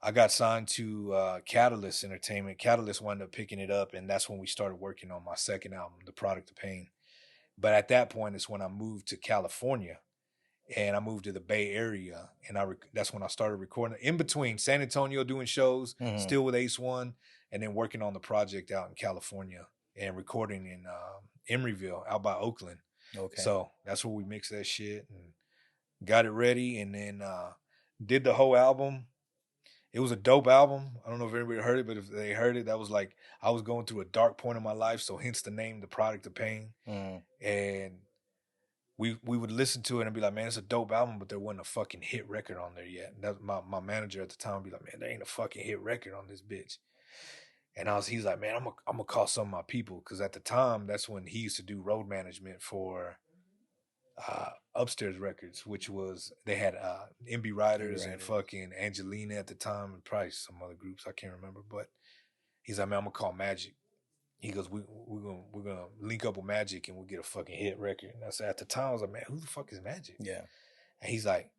I got signed to Catalyst Entertainment. Catalyst wound up picking it up, and that's when we started working on my second album, The Product of Pain. But at that point, it's when I moved to California. And I moved to the Bay Area, and that's when I started recording. In between San Antonio doing shows, still with Ace One, and then working on the project out in California and recording in Emeryville, out by Oakland. Okay. So that's where we mixed that shit and got it ready, and then did the whole album. It was a dope album. I don't know if everybody heard it, but if they heard it, that was like I was going through a dark point in my life, so hence the name, The Product of Pain. And we would listen to it and be like, man, it's a dope album, but there wasn't a fucking hit record on there yet. And that was my manager at the time would be like, man, there ain't a fucking hit record on this bitch. And he's like, man, I'm gonna call some of my people, because at the time that's when he used to do road management for Upstairs Records, which was they had MB Riders and fucking Angelina at the time, and probably some other groups I can't remember. But he's like, man, I'm gonna call Magic. He goes, we're gonna link up with Magic and we'll get a fucking hit record. And I said, at the time, I was like, man, who the fuck is Magic? Yeah. And he's like,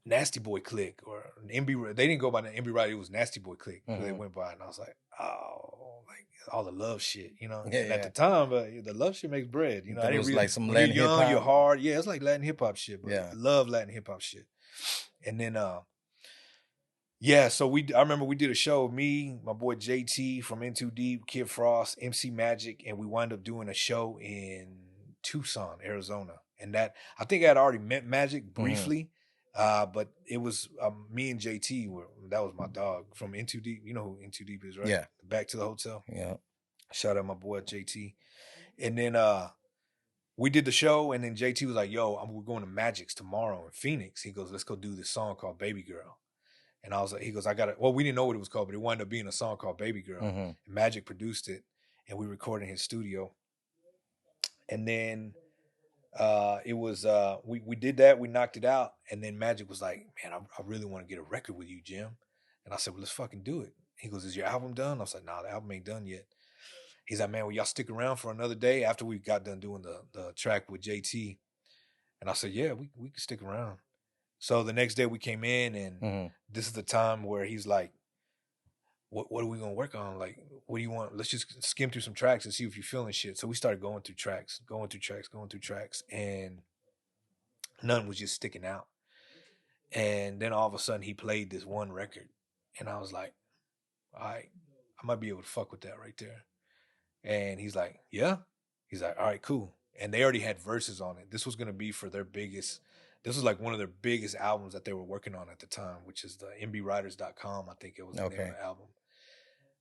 Nasty Boy Click, or MB. They didn't go by the MB Rider, it was Nasty Boy Click. They went by, and I was like, oh, like all the love shit, you know. Yeah, and at the time, the love shit makes bread, you know. I didn't was really, like some when Latin you're young, hip-hop. you're hard. Yeah, it's like Latin hip hop shit, but Yeah. I love Latin hip hop shit. And then yeah, so I remember we did a show, me, my boy JT from In Too Deep, Kid Frost, MC Magic, and we wound up doing a show in Tucson, Arizona. And that, I think I had already met Magic briefly, but it was me and JT, that was my dog from In Too Deep. You know who In Too Deep is, right? Yeah. Back to the Hotel. Yeah. Shout out my boy JT. And then we did the show, and then JT was like, yo, we're going to Magic's tomorrow in Phoenix. He goes, let's go do this song called Baby Girl. And I was like, he goes, well, we didn't know what it was called, but it wound up being a song called Baby Girl. And Magic produced it, and we recorded in his studio. And then it was, we did that, we knocked it out, and then Magic was like, man, I really want to get a record with you, Jim. And I said, well, let's fucking do it. He goes, is your album done? I was like, nah, the album ain't done yet. He's like, man, will y'all stick around for another day after we got done doing the track with JT? And I said, yeah, we can stick around. So the next day we came in, and this is the time where he's like, what are we going to work on? Like, what do you want? Let's just skim through some tracks and see if you're feeling shit. So we started going through tracks, and none was just sticking out. And then all of a sudden he played this one record, and I was like, all right, I might be able to fuck with that right there. And he's like, yeah. He's like, all right, cool. And they already had verses on it. This was gonna be for their biggest. This was like one of their biggest albums that they were working on at the time, which is the mbwriters.com. I think it was the name of the album.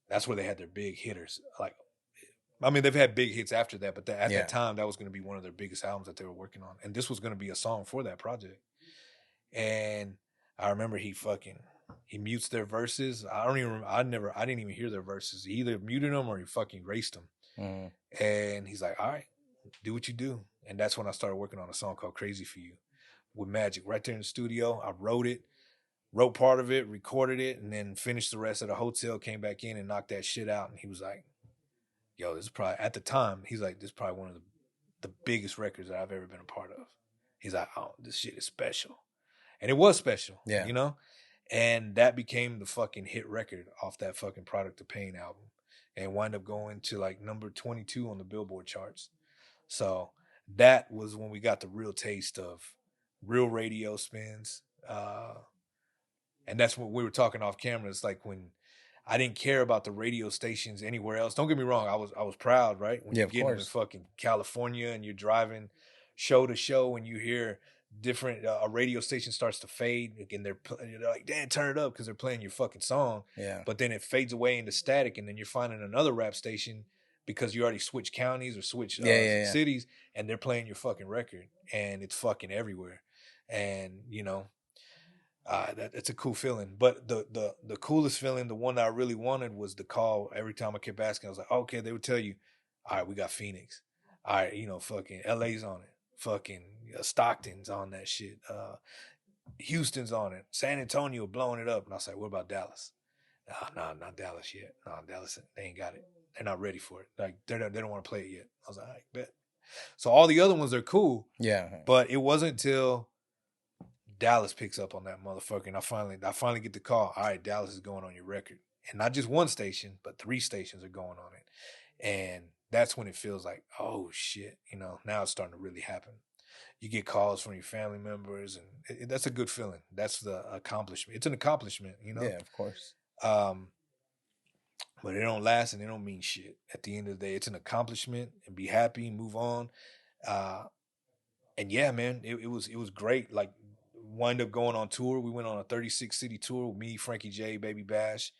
That's where they had their big hitters. Like, I mean, they've had big hits after that, but at that time, that was going to be one of their biggest albums that they were working on, and this was going to be a song for that project. And I remember he mutes their verses. I don't even remember, I didn't even hear their verses. He either muted them or he fucking erased them. Mm-hmm. And he's like, all right, do what you do. And that's when I started working on a song called Crazy For You with Magic right there in the studio. I wrote part of it, recorded it, and then finished the rest at a hotel, came back in and knocked that shit out. And he was like, yo, this is probably, at the time, he's like, this is probably one of the biggest records that I've ever been a part of. He's like, oh, this shit is special. And it was special, you know? And that became the fucking hit record off that fucking Product of Pain album, and wind up going to like number 22 on the Billboard charts. So that was when we got the real taste of real radio spins. And that's what we were talking off camera. It's like when I didn't care about the radio stations anywhere else. Don't get me wrong. I was proud, right? When you get them in fucking California and you're driving show to show and you hear different, a radio station starts to fade and they're like, damn, turn it up because they're playing your fucking song. Yeah. But then it fades away into static and then you're finding another rap station because you already switched counties or switched cities and they're playing your fucking record and it's fucking everywhere. And, you know, it's a cool feeling. But the coolest feeling, the one that I really wanted, was the call. Every time I kept asking, I was like, okay, they would tell you, all right, we got Phoenix. All right, you know, fucking LA's on it. Fucking Stockton's on that shit. Houston's on it. San Antonio blowing it up. And I was like, what about Dallas? Nah, not Dallas yet. No, Dallas, they ain't got it. They're not ready for it. Like, they don't want to play it yet. I was like, all right, bet. So all the other ones are cool. Yeah. But it wasn't until Dallas picks up on that motherfucker, and I finally get the call. All right, Dallas is going on your record, and not just one station, but 3 stations are going on it, and that's when it feels like, oh shit, you know, now it's starting to really happen. You get calls from your family members, and that's a good feeling. That's the accomplishment. It's an accomplishment, you know. Yeah, of course. But it don't last, and it don't mean shit. At the end of the day, it's an accomplishment, and be happy, move on. And yeah, man, it was great. Like, wind up going on tour. We went on a 36 city tour with me, Frankie J, Baby Bash,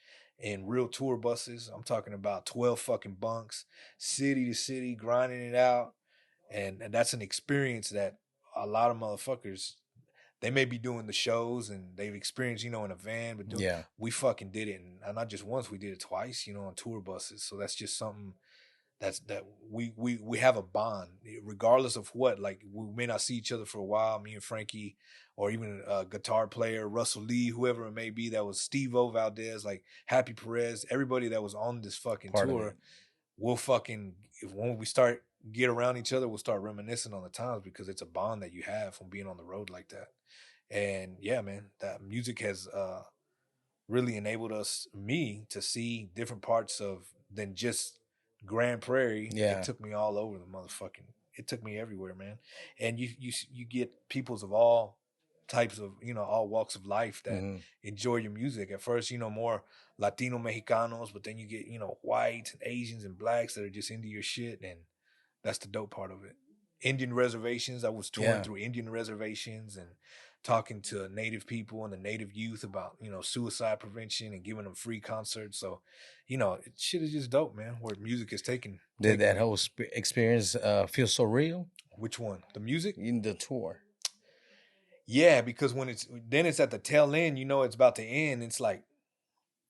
and real tour buses. I'm talking about 12 fucking bunks, city to city, grinding it out. And that's an experience that a lot of motherfuckers, they may be doing the shows and they've experienced, you know, in a van, but we fucking did it. And not just once, we did it twice, you know, on tour buses. So that's just something that we have a bond, regardless of what. Like, we may not see each other for a while, me and Frankie, or even a guitar player, Russell Lee, whoever it may be, that was Steve-O Valdez, like Happy Perez, everybody that was on this fucking tour, we'll fucking, when we start get around each other, we'll start reminiscing on the times, because it's a bond that you have from being on the road like that. And yeah, man, that music has really enabled me to see different parts of than just Grand Prairie. Yeah. It took me all over the motherfucking, it took me everywhere, man. And you get peoples of all types of, you know, all walks of life that enjoy your music. At first, you know, more Latino Mexicanos, but then you get, you know, whites and Asians and blacks that are just into your shit, and that's the dope part of it. Indian reservations, I was touring through Indian reservations and talking to native people and the native youth about, you know, suicide prevention and giving them free concerts. So, you know, shit is just dope, man, where music is taken. Did that whole experience feel so real? Which one? The music? In the tour. Yeah, because when it's at the tail end, you know, it's about to end. It's like,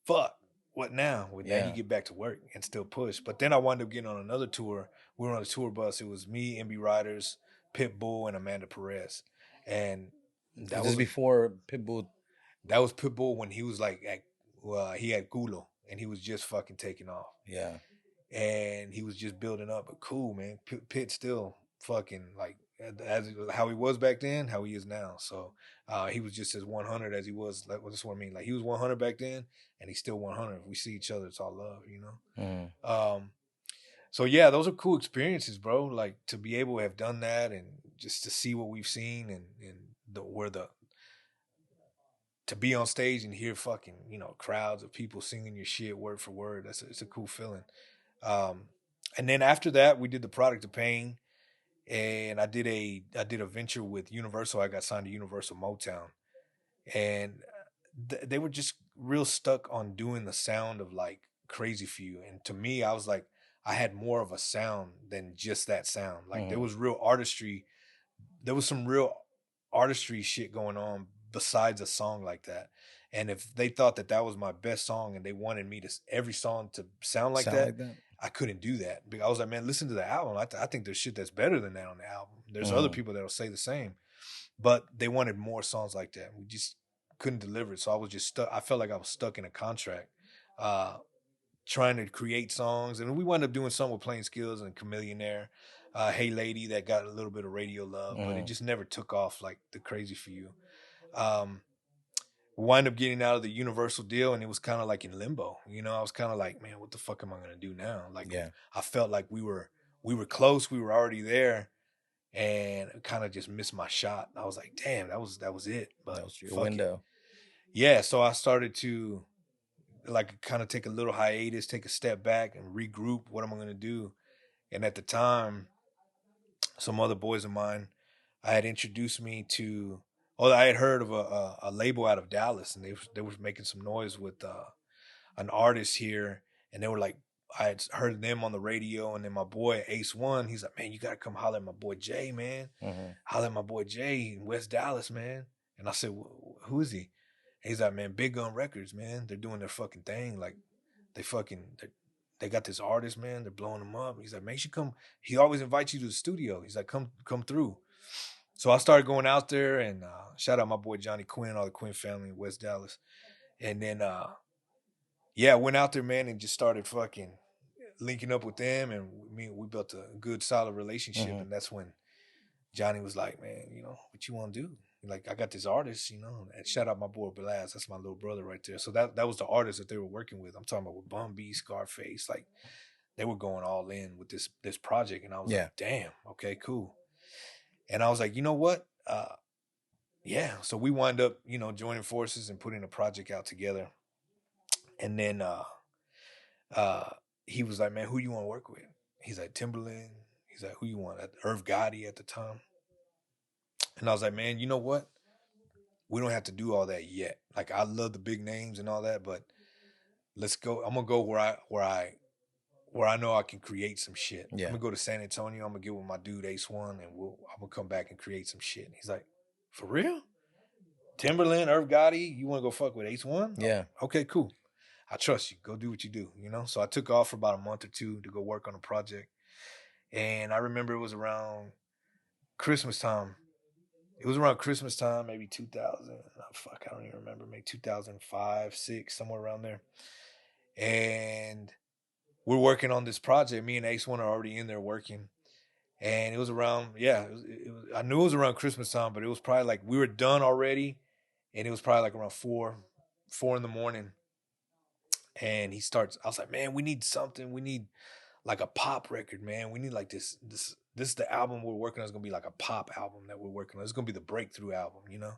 fuck, what now? Well, now you get back to work and still push. But then I wound up getting on another tour. We were on a tour bus. It was me, MB Riders, Pitbull, and Amanda Perez. And that was before Pitbull. That was Pitbull when he was like, he had Gulo, and he was just fucking taking off. Yeah. And he was just building up. But cool, man. Pitt still fucking like, as how he was back then, how he is now. So he was just as 100 as he was. Like, well, that's what I mean. Like, he was 100 back then, and he's still 100. If we see each other, it's all love, you know. So yeah, those are cool experiences, bro. Like, to be able to have done that, and just to see what we've seen, and to be on stage and hear fucking, you know, crowds of people singing your shit word for word. It's a cool feeling. And then after that, we did the Product of Pain, and I did a venture with Universal. I got signed to Universal Motown, and they were just real stuck on doing the sound of like Crazy Few. And to me, I was like, I had more of a sound than just that sound. Like there was real artistry. There was some real artistry shit going on besides a song like that. And if they thought that that was my best song and they wanted me to every song to sound like that, I couldn't do that. Because I was like, man, listen to the album. I think there's shit that's better than that on the album. There's other people that'll say the same, but they wanted more songs like that. We just couldn't deliver it. So I was just stuck. I felt like I was stuck in a contract, trying to create songs. And we wound up doing some with Plain Skills and Chameleonaire, Hey Lady, that got a little bit of radio love, but it just never took off like the Crazy For You. We wind up getting out of the Universal deal, and it was kind of like in limbo. You know, I was kind of like, man, what the fuck am I gonna do now? Like, I felt like we were close, we were already there, and kind of just missed my shot. I was like, damn, that was it. But that was your window. Yeah, so I started to like kind of take a little hiatus, take a step back, and regroup. What am I gonna do? And at the time, some other boys of mine, I had introduced me to. Oh, I had heard of a label out of Dallas, and they were making some noise with an artist here, and they were like, I had heard them on the radio, and then my boy Ace One, he's like, man, you gotta come holler at my boy Jay, man. Holler at my boy Jay in West Dallas, man. And I said, who is he? And he's like, man, Big Gun Records, man. They're doing their fucking thing. Like, they got this artist, man. They're blowing them up. He's like, man, you should come. He always invites you to the studio. He's like, come through. So I started going out there, and shout out my boy Johnny Quinn, all the Quinn family in West Dallas. And then, I went out there, man, and just started fucking linking up with them. And we built a good, solid relationship. And that's when Johnny was like, man, you know, what you want to do? Like, I got this artist, you know, and shout out my boy Belaz. That's my little brother right there. So that was the artist that they were working with. I'm talking about with Bum B, Scarface. Like, they were going all in with this project. And I was like, damn, okay, cool. And I was like, you know what? So we wind up, you know, joining forces and putting a project out together. And then he was like, man, who you want to work with? He's like, Timberland. He's like, who you want? Irv Gotti at the time. And I was like, man, you know what? We don't have to do all that yet. Like, I love the big names and all that, but let's go. I'm gonna go where I know I can create some shit. I'm gonna go to San Antonio. I'm gonna get with my dude Ace One, and I'm gonna come back and create some shit. And he's like, for real? Timberland, Irv Gotti, you want to go fuck with Ace One? Yeah. Okay, cool. I trust you. Go do what you do, you know? So I took off for about a month or two to go work on a project. And I remember it was around Christmas time. It was around Christmas time, maybe 2000. I don't even remember. Maybe 2005, 6, somewhere around there. And we're working on this project. Me and Ace One are already in there working. And it was around, I knew it was around Christmas time, but it was probably like we were done already. And it was probably like around 4 in the morning. And he starts, I was like, man, we need something. We need like a pop record, man. We need like this is the album we're working on. It's going to be like a pop album that we're working on. It's going to be the breakthrough album, you know?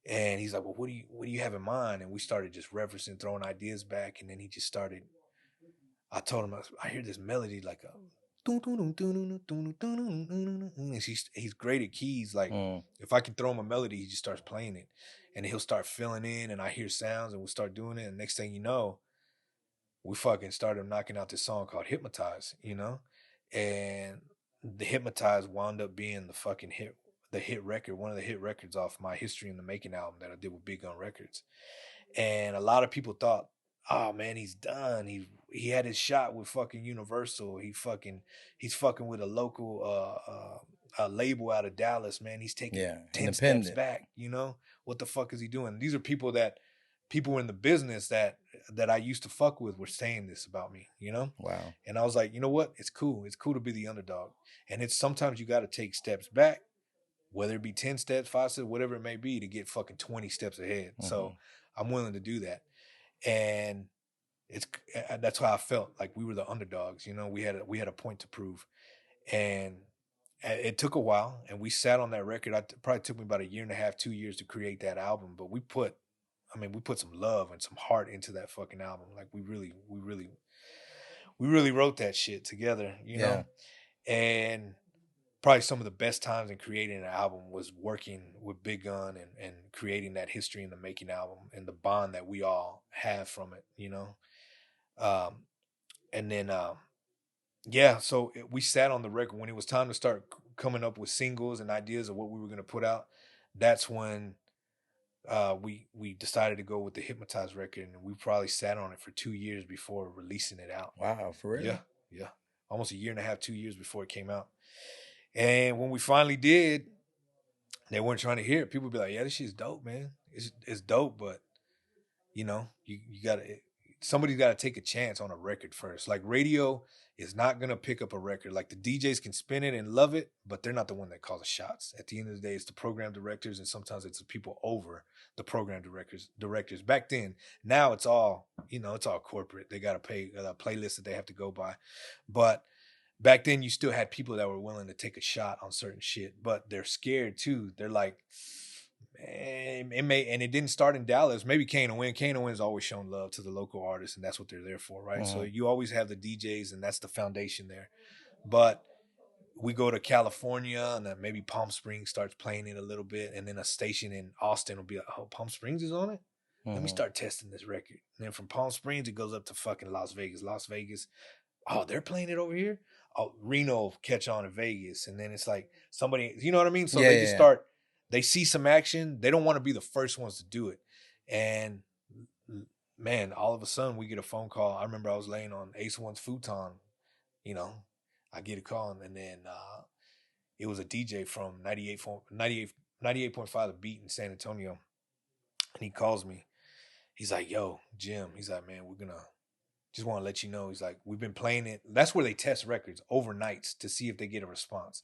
And he's like, well, what do you have in mind? And we started just referencing, throwing ideas back. And then he just started, I told him, I hear this melody like a, and he's great at keys. Like, if I can throw him a melody, he just starts playing it. And he'll start filling in, and I hear sounds, and we'll start doing it. And next thing you know, we fucking started knocking out this song called Hypnotize, you know? And the Hypnotize wound up being the hit record, one of the hit records off my History in the Making album that I did with Big Gun Records. And a lot of people thought, oh man, he's done. He had his shot with fucking Universal. He's fucking with a local label out of Dallas, man. He's taking 10 steps back, you know? What the fuck is he doing? These are people in the business that I used to fuck with were saying this about me, you know? Wow. And I was like, you know what? It's cool. It's cool to be the underdog. And it's sometimes you got to take steps back, whether it be 10 steps, 5 steps, whatever it may be, to get fucking 20 steps ahead. So I'm willing to do that. And that's how I felt. Like we were the underdogs, you know? We had a point to prove. And it took a while, and we sat on that record. It probably took me about 1.5 years, 2 years to create that album, but we put some love and some heart into that fucking album. Like we we really wrote that shit together, you know? And probably some of the best times in creating an album was working with Big Gun and creating that history in the making album and the bond that we all have from it, you know? And then, yeah, so we sat on the record when it was time to start coming up with singles and ideas of what we were going to put out. That's when we decided to go with the Hypnotize record, and we probably sat on it for 2 years before releasing it out. Wow, for real? Yeah, almost a year and a half, 2 years before it came out. And when we finally did, they weren't trying to hear it. People would be like, "Yeah, this shit's dope, man. It's dope, but you know, you gotta somebody's got to take a chance on a record first. Like radio is not gonna pick up a record. Like the DJs can spin it and love it, but they're not the one that calls the shots. At the end of the day, it's the program directors, and sometimes it's the people over the program directors. Back then, now it's all it's all corporate. They got to pay a playlist that they have to go by, but back then you still had people that were willing to take a shot on certain shit, but they're scared too. They're like, man, and it didn't start in Dallas. Maybe Kane and Win's always shown love to the local artists, and that's what they're there for, right? So you always have the DJs, and that's the foundation there. But we go to California, and then maybe Palm Springs starts playing it a little bit, and then a station in Austin will be like, "Oh, Palm Springs is on it. Let me start testing this record." And then from Palm Springs, it goes up to fucking Las Vegas. Oh, they're playing it over here. Oh, Reno catch on in Vegas, and then it's like somebody, you know what I mean? So they just start. They see some action. They don't want to be the first ones to do it. And man, all of a sudden we get a phone call. I remember I was laying on Ace One's futon. I get a call, and then it was a DJ from 98.5 The Beat in San Antonio, and he calls me. He's like, "Yo, Jim." He's like, "Man, we're gonna." Just want to let you know, he's like, we've been playing it. That's where they test records overnights to see if they get a response.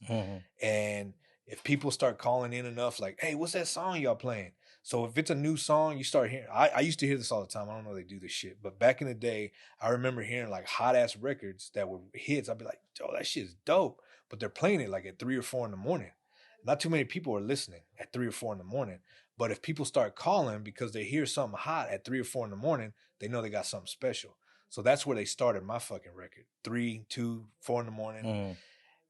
And if people start calling in enough, like, "Hey, what's that song y'all playing?" So if it's a new song, you start hearing. I used to hear this all the time. I don't know if they do this shit, but back in the day, I remember hearing like hot ass records that were hits. I'd be like, "Oh, that shit's dope," but they're playing it like at 3 or 4 in the morning. Not too many people are listening at 3 or 4 in the morning. But if people start calling because they hear something hot at 3 or 4 in the morning, they know they got something special. So that's where they started my fucking record. 3, 2, 4 in the morning.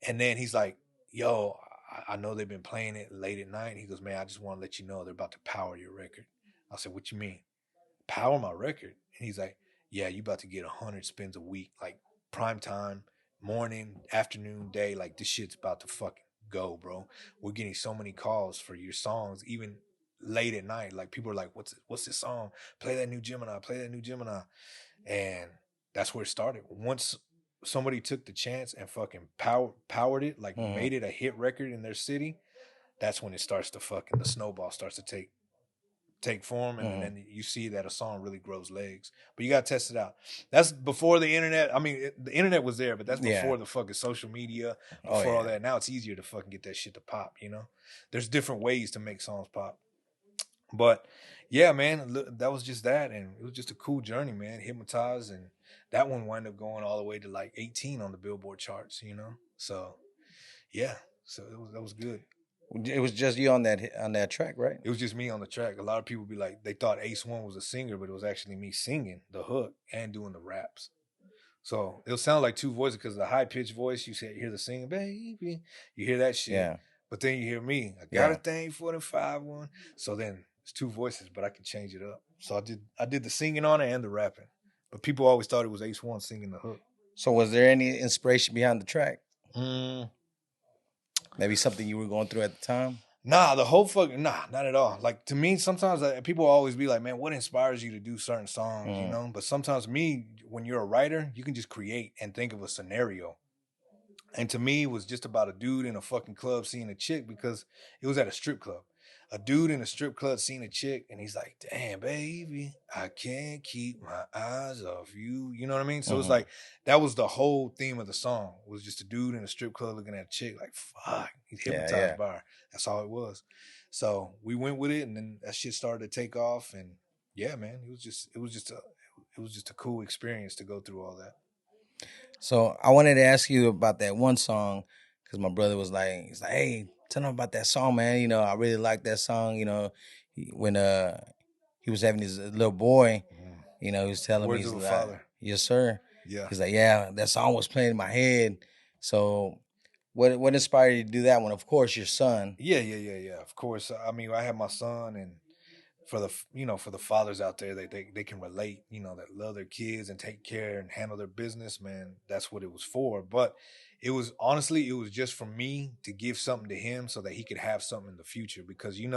And then he's like, "Yo, I know they've been playing it late at night." He goes, "Man, I just want to let you know they're about to power your record." I said, "What you mean? Power my record?" And he's like, "Yeah, you about to get 100 spins a week, like prime time, morning, afternoon, day. Like this shit's about to fucking go, bro. We're getting so many calls for your songs, even late at night. Like people are like, what's this song? Play that new Gemini. And that's where it started. Once somebody took the chance and fucking powered it, like made it a hit record in their city, that's when it starts to fucking, the snowball starts to take form, and then you see that a song really grows legs. But you gotta test it out. That's before the internet. I mean, the internet was there, but that's before the fucking social media, before all that. Now it's easier to fucking get that shit to pop, There's different ways to make songs pop. But yeah, man, that was just that, and it was just a cool journey, man. Hypnotize, and that one wound up going all the way to like 18 on the Billboard charts, So yeah, so that was good. It was just you on that track, right? It was just me on the track. A lot of people be like, they thought Ace One was a singer, but it was actually me singing the hook and doing the raps. So it'll sound like two voices because the high pitched voice, you hear the singing, "Baby," you hear that shit. Yeah. But then you hear me, "I got a thing for the 5-1." So then it's two voices, but I can change it up. So I did the singing on it and the rapping. But people always thought it was Ace One singing the hook. So was there any inspiration behind the track? Maybe something you were going through at the time? Nah, not at all. Like, to me, sometimes people always be like, "Man, what inspires you to do certain songs?" But sometimes when you're a writer, you can just create and think of a scenario. And to me, it was just about a dude in a fucking club seeing a chick, because it was at a strip club. A dude in a strip club seeing a chick, and he's like, "Damn, baby, I can't keep my eyes off you." You know what I mean? So it's like, that was the whole theme of the song, was just a dude in a strip club looking at a chick like, fuck, he's hypnotized by her. That's all it was. So we went with it, and then that shit started to take off, and yeah, man, it was just a cool experience to go through all that. So I wanted to ask you about that one song, because my brother was like, he's like, "Hey, tell him about that song, man. I really like that song." When he was having his little boy, he was telling Words me, of a father. "Yes, sir." Yeah. He's like, yeah, that song was playing in my head. So what inspired you to do that one? Of course, your son. Yeah. Of course. I mean, I have my son, and for the for the fathers out there, they can relate. That love their kids and take care and handle their business. Man, that's what it was for. But it was honestly, it was just for me to give something to him so that he could have something in the future. Because you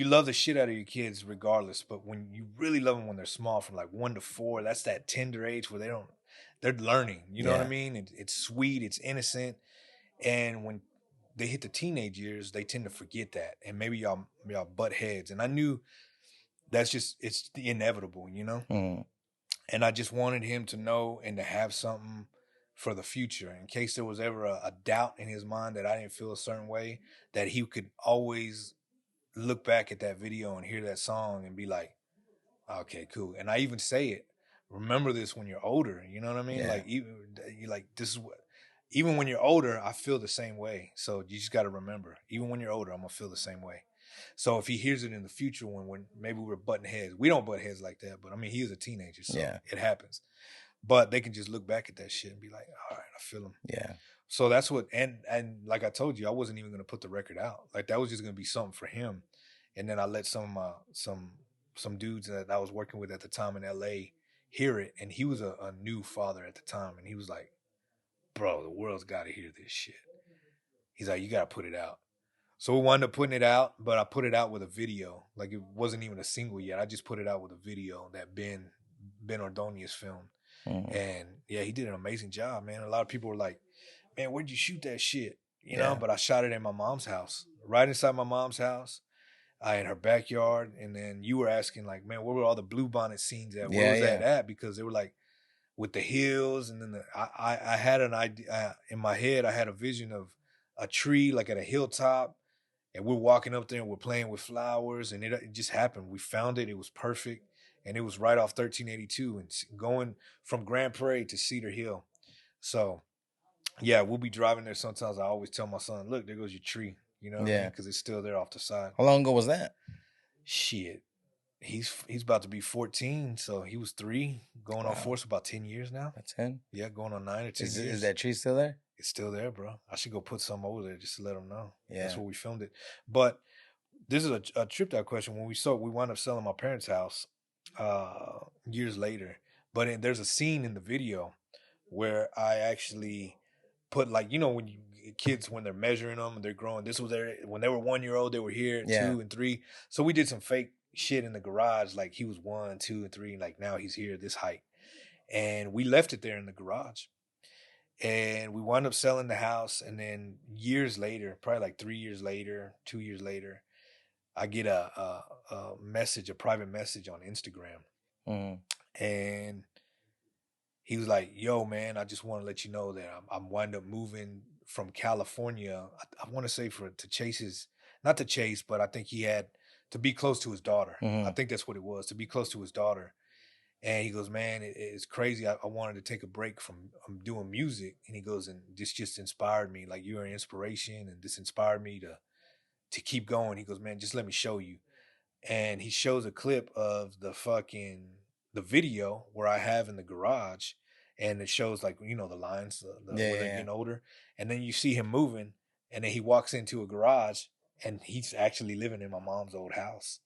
love the shit out of your kids regardless, but when you really love them when they're small, from like 1 to 4, that's that tender age where they're learning. You know what I Yeah. mean? It's sweet, it's innocent, and when they hit the teenage years, they tend to forget that, and maybe y'all butt heads. And I knew it's the inevitable, Mm. And I just wanted him to know and to have something for the future in case there was ever a doubt in his mind that I didn't feel a certain way, that he could always look back at that video and hear that song and be like, okay, cool. And I even say it, remember this when you're older. You know what I mean? Yeah. Like, even you like, this is what, even when you're older, I feel the same way. So you just got to remember, even when you're older, I'm gonna feel the same way. So if he hears it in the future, when maybe we're butting heads, we don't butt heads like that, but I mean, he is a teenager, so Yeah. it happens. But they can just look back at that shit and be like, all right, I feel him. Yeah. So that's what, and like I told you, I wasn't even gonna put the record out. Like, that was just gonna be something for him. And then I let some dudes that I was working with at the time in LA hear it, and he was a new father at the time, and he was like, bro, the world's got to hear this shit. He's like, you got to put it out. So we wound up putting it out, but I put it out with a video. Like, it wasn't even a single yet. I just put it out with a video that Ben Ordonez filmed. Mm. And yeah, he did an amazing job, man. A lot of people were like, man, where'd you shoot that shit? Yeah. But I shot it in my mom's house, right inside my mom's house, in her backyard. And then you were asking, like, man, where were all the Bluebonnet scenes at? Where was that at? Because they were like, with the hills, and then I had an idea in my head. I had a vision of a tree like at a hilltop, and we're walking up there and we're playing with flowers, and it just happened. We found it. It was perfect, and it was right off 1382 and going from Grand Prairie to Cedar Hill. So yeah, we'll be driving there sometimes. I always tell my son, look, there goes your tree. You know what I mean? Because it's still there off the side. How long ago was that? Shit. He's about to be 14, so he was 3, going on 4, so about 10 years now. 10? Yeah, going on 9 or 10 years. Is that tree still there? It's still there, bro. I should go put some over there just to let them know. Yeah. That's where we filmed it. But this is a tripped out question. When we wound up selling my parents' house years later. But there's a scene in the video where I actually put, like, when kids, when they're measuring them and they're growing, this was when they were 1 year old, they were here at 2 and 3. So we did some fake shit in the garage, like he was 1, 2, and 3, like now he's here this height, and we left it there in the garage, and we wound up selling the house. And then years later, probably like 3 years later, 2 years later, I get a message, a private message on Instagram. And he was like, yo, man, I just want to let you know that I'm wind up moving from California. I want to say not to chase, but I think he had to be close to his daughter. I think that's what it was, to be close to his daughter. And he goes, man, it's crazy. I wanted to take a break from doing music. And he goes, and this just inspired me. Like, you're an inspiration, and this inspired me to keep going. He goes, man, just let me show you. And he shows a clip of the video where I have in the garage, and it shows, like, the lines, where they're getting older. And then you see him moving, and then he walks into a garage, and he's actually living in my mom's old house.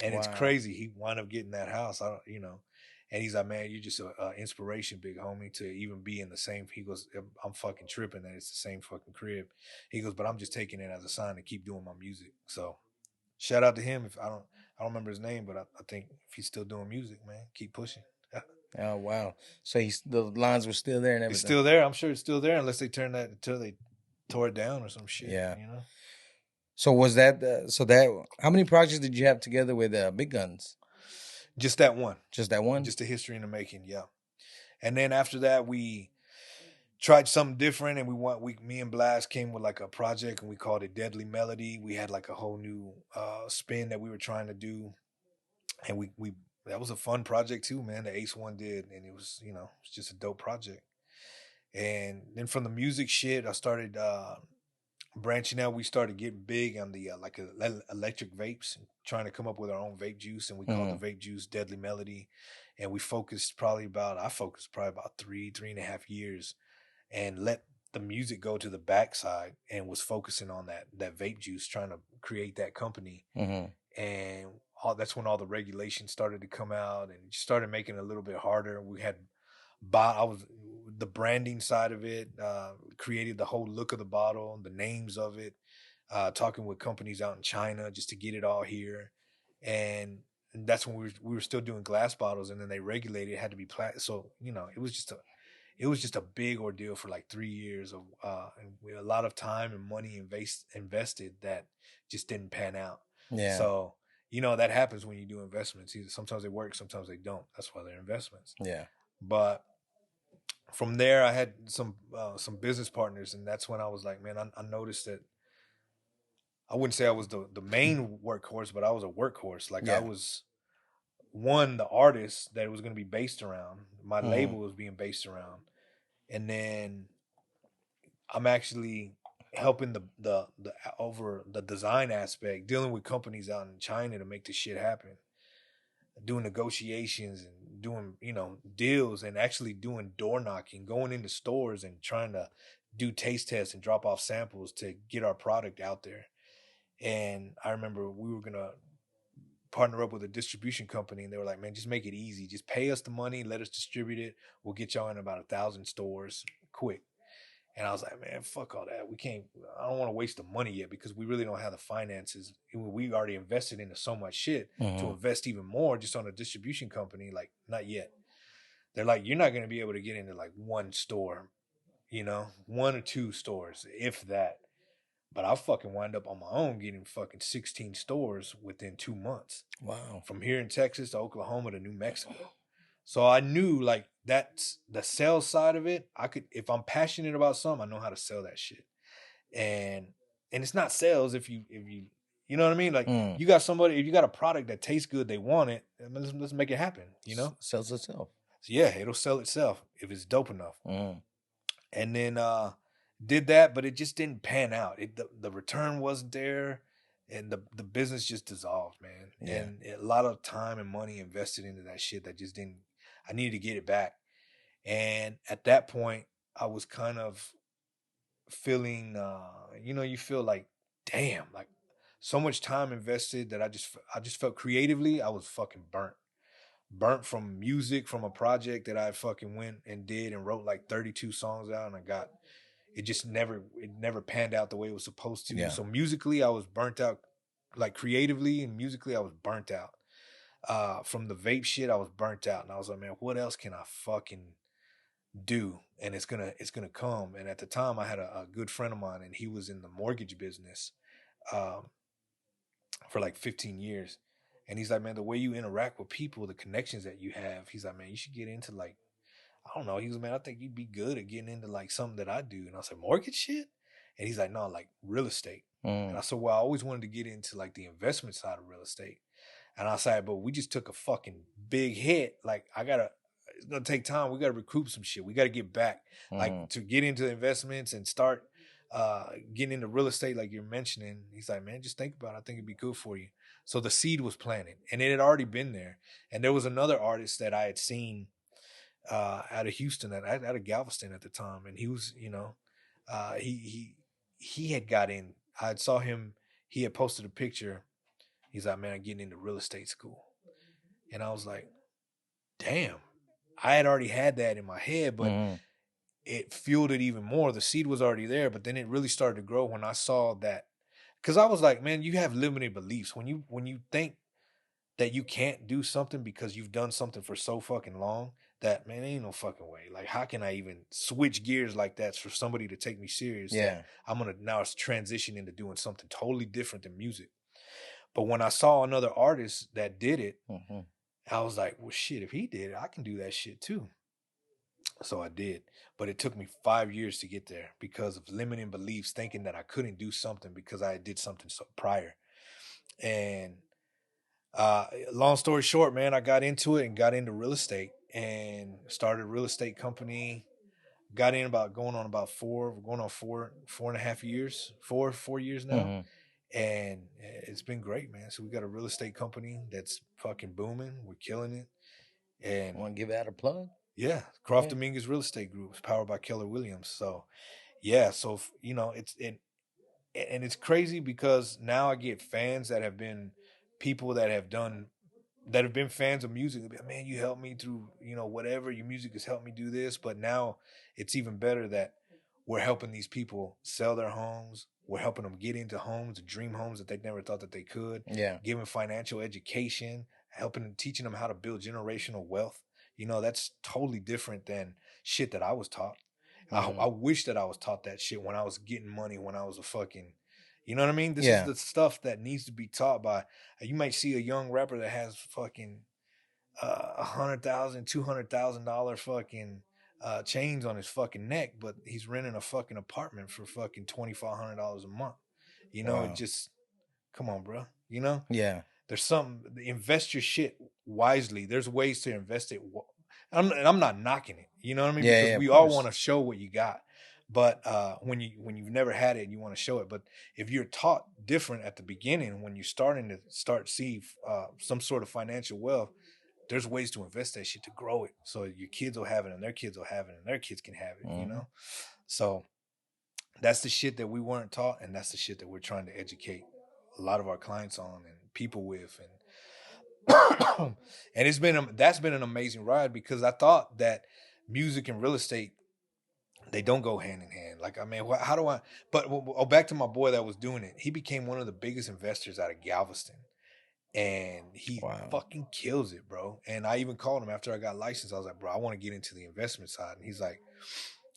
And it's crazy. He wound up getting that house. And he's like, man, you're just an inspiration, big homie, to even be in the same. He goes, I'm fucking tripping that it's the same fucking crib. He goes, but I'm just taking it as a sign to keep doing my music. So shout out to him. If I don't remember his name, but I think if he's still doing music, man, keep pushing. Oh, wow. So the lines were still there and everything. It's still there. I'm sure it's still there, unless they turned that until they tore it down or some shit. Yeah. So was that how many projects did you have together with Big Guns? Just that one. Just that one? Just a history in the making, yeah. And then after that, we tried something different, and me and Blast came with like a project, and we called it Deadly Melody. We had like a whole new spin that we were trying to do, and we that was a fun project too, man. The Ace One did, and it was it's just a dope project. And then from the music shit, I started branching out, we started getting big on the electric vapes, trying to come up with our own vape juice, and we called the vape juice Deadly Melody. And I focused probably about 3.5 years, and let the music go to the backside, and was focusing on that vape juice, trying to create that company. And that's when all the regulations started to come out, and it started making it a little bit harder. I was the branding side of it, created the whole look of the bottle, the names of it, talking with companies out in China just to get it all here. And that's when we were still doing glass bottles, and then they regulated it had to be plastic. So it was just a big ordeal for like 3 years of and a lot of time and money invested that just didn't pan out. Yeah. So that happens when you do investments. Either sometimes they work, sometimes they don't. That's why they're investments. Yeah. But from there, I had some business partners, and that's when I was like, man, I noticed that I wouldn't say I was the main workhorse, but I was a workhorse. Like I was the artist that it was going to be based around. My label was being based around, and then I'm actually helping the over the design aspect, dealing with companies out in China to make this shit happen, doing negotiations and doing deals, and actually doing door knocking, going into stores and trying to do taste tests and drop off samples to get our product out there. And I remember we were gonna partner up with a distribution company, and they were like, man, just make it easy, just pay us the money, let us distribute it, we'll get y'all in about 1,000 stores quick. And I was like, man, fuck all that. I don't want to waste the money yet, because we really don't have the finances. We already invested into so much shit to invest even more just on a distribution company. Like, not yet. They're like, you're not going to be able to get into like one store, 1 or 2 stores, if that. But I'll fucking wind up on my own getting fucking 16 stores within 2 months. Wow. From here in Texas to Oklahoma to New Mexico. So I knew like that's the sales side of it. If I'm passionate about something, I know how to sell that shit. And it's not sales if you know what I mean? Like you got somebody, if you got a product that tastes good, they want it, let's make it happen, Sells itself. So yeah, it'll sell itself if it's dope enough. And then did that, but it just didn't pan out. The return wasn't there, and the business just dissolved, man. Yeah. And a lot of time and money invested into that shit that just didn't. I needed to get it back. And at that point, I was kind of feeling, you feel like, damn, like so much time invested that I just felt creatively I was fucking burnt from music, from a project that I fucking went and did and wrote like 32 songs out, and it never panned out the way it was supposed to. Yeah. So musically, I was burnt out. Like creatively and musically, I was burnt out. From the vape shit, I was burnt out, and I was like, man, what else can I fucking do? And it's gonna come. And at the time, I had a good friend of mine, and he was in the mortgage business, for like 15 years. And he's like, man, the way you interact with people, the connections that you have, he's like, man, you should get into like, I don't know. He was, man, I think you'd be good at getting into like something that I do. And I said, mortgage shit? And he's like, no, like real estate. And I said, well, I always wanted to get into like the investment side of real estate. And I said, but we just took a fucking big hit. Like, it's going to take time. We got to recoup some shit. We got to get back, like to get into investments and start getting into real estate like you're mentioning. He's like, man, just think about it. I think it'd be good for you. So the seed was planted, and it had already been there. And there was another artist that I had seen out of Houston, out of Galveston at the time. And he was, he had got in. I saw him. He had posted a picture. He's like, man, I'm getting into real estate school. And I was like, damn, I had already had that in my head, but it fueled it even more. The seed was already there, but then it really started to grow when I saw that. Because I was like, man, you have limited beliefs. When you think that you can't do something because you've done something for so fucking long, that, man, ain't no fucking way. Like, how can I even switch gears like that for somebody to take me serious? Yeah. I'm going to now transition into doing something totally different than music. But when I saw another artist that did it, I was like, well, shit, if he did it, I can do that shit too. So I did. But it took me 5 years to get there because of limiting beliefs, thinking that I couldn't do something because I did something prior. And long story short, man, I got into it and got into real estate and started a real estate company, got in about going on about going on 4.5 years, 4 years now. Mhm. And it's been great, man. So we got a real estate company that's fucking booming. We're killing it. And Want to give that a plug? yeah, Croft Yeah. Dominguez Real Estate Group is powered by Keller Williams. So yeah, so you know, and it's crazy because now I get fans that have been people that have been fans of music. They'll be like, man, you helped me through, you know, whatever. Your music has helped me do this. But now it's even better that we're helping these people sell their homes. We're helping them get into homes, dream homes that they never thought that they could. Yeah. Giving financial education, helping them, teaching them how to build generational wealth. You know, that's totally different than shit that I was taught. I wish that I was taught that shit when I was getting money, when I was a fucking, you know what I mean? This is the stuff that needs to be taught by. You might see a young rapper that has fucking $100,000, $200,000 fucking chains on his fucking neck, but he's renting a fucking apartment for fucking $2,500 a month. You know, it just, come on, bro. You know, Yeah. there's something. Invest your shit wisely. There's ways to invest it. I'm not knocking it. You know what I mean? Yeah, Because yeah, we of all course. want to show what you got. But when you've never had it, you want to show it. But if you're taught different at the beginning, when you're starting to see some sort of financial wealth, there's ways to invest that shit to grow it, so your kids will have it, and their kids will have it, and their kids can have it. You know, so that's the shit that we weren't taught, and that's the shit that we're trying to educate a lot of our clients on and people with, and and that's been an amazing ride, because I thought that music and real estate, they don't go hand in hand. Like, I mean, how do I? But back to my boy that was doing it. He became one of the biggest investors out of Galveston, and he fucking kills it, bro. And I even called him after I got licensed. I was like, bro, I want to get into the investment side. And he's like,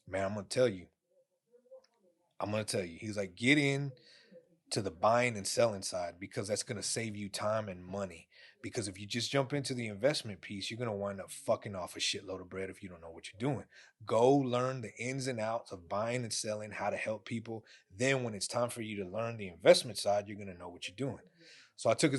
man, I'm gonna tell you. He's like, get in to the buying and selling side, because that's going to save you time and money. Because if you just jump into the investment piece, you're going to wind up fucking off a shitload of bread if you don't know what you're doing. Go learn the ins and outs of buying and selling, how to help people. Then when it's time for you to learn the investment side, you're going to know what you're doing. So I took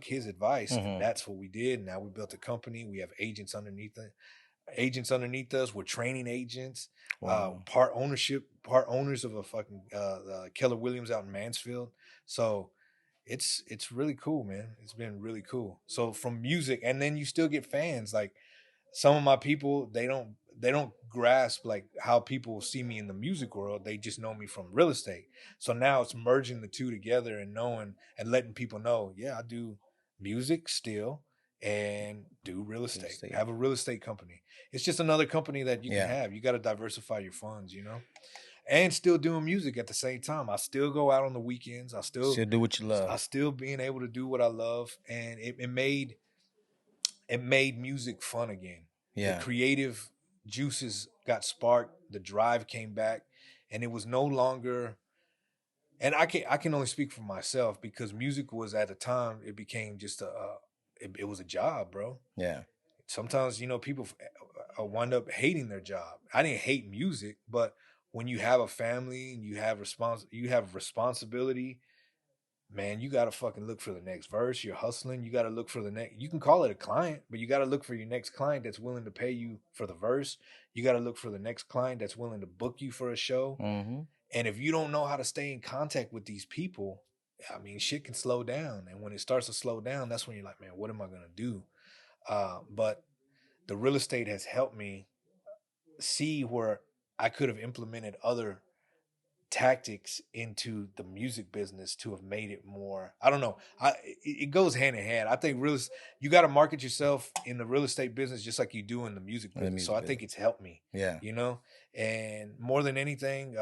his advice, and that's what we did. Now we built a company. We have agents underneath us. We're training agents. Part owners of a fucking Keller Williams out in Mansfield. So it's really cool, man. It's been really cool. So from music, and then you still get fans. Like, some of my people, they don't grasp like how people see me in the music world. They just know me from real estate. So now it's merging the two together and knowing and letting people know, yeah, I do music still and do real estate. Have a real estate company. It's just another company that you can have. You got to diversify your funds, you know, and still doing music at the same time. I still go out on the weekends. I still do what you love. I still being able to do what I love, and it made music fun again. Yeah. The creative juices got sparked. The drive came back, and it was no longer. And I can only speak for myself, because music was, at the time, it became just it was a job, bro. Yeah. Sometimes, you know, people wind up hating their job. I didn't hate music, but when you have a family and you have responsibility, man, you got to fucking look for the next verse. You're hustling. You got to look for the next. You can call it a client, but you got to look for your next client that's willing to pay you for the verse. You got to look for the next client that's willing to book you for a show. And if you don't know how to stay in contact with these people, I mean, shit can slow down. And when it starts to slow down, that's when you're like, man, what am I going to do? But the real estate has helped me see where I could have implemented other tactics into the music business to have made it more. I don't know. It goes hand in hand. I think you got to market yourself in the real estate business just like you do in the music business. So I think it's helped me. Yeah. You know, and more than anything,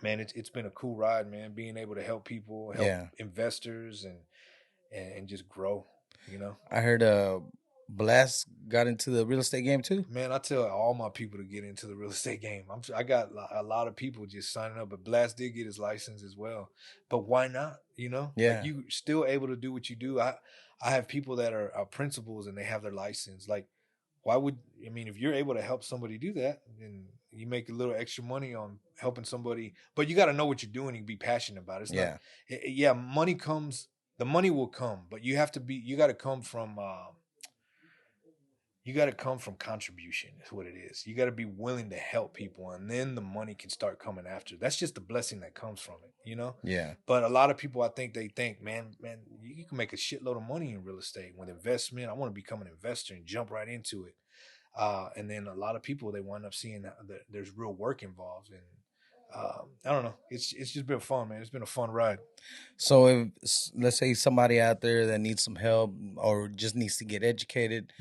man, it's been a cool ride, man. Being able to help people, help investors, and just grow. You know, I heard Blast got into the real estate game too. Man, I tell all my people to get into the real estate game. I got a lot of people just signing up, but Blast did get his license as well. But why not? You know, like, you still able to do what you do. I have people that are principals and they have their license. Like, why would, I mean, if you're able to help somebody do that, then you make a little extra money on helping somebody. But you got to know what you're doing and be passionate about it. It's not, money comes. The money will come, but you got to come from. you got to come from contribution is what it is. You got to be willing to help people, and then the money can start coming after. That's just the blessing that comes from it, you know? Yeah. But a lot of people, I think they think, man, you can make a shitload of money in real estate with investment. I want to become an investor and jump right into it. And then a lot of people, they wind up seeing that there's real work involved. And I don't know. It's just been fun, man. It's been a fun ride. So if let's say somebody out there that needs some help or just needs to get educated,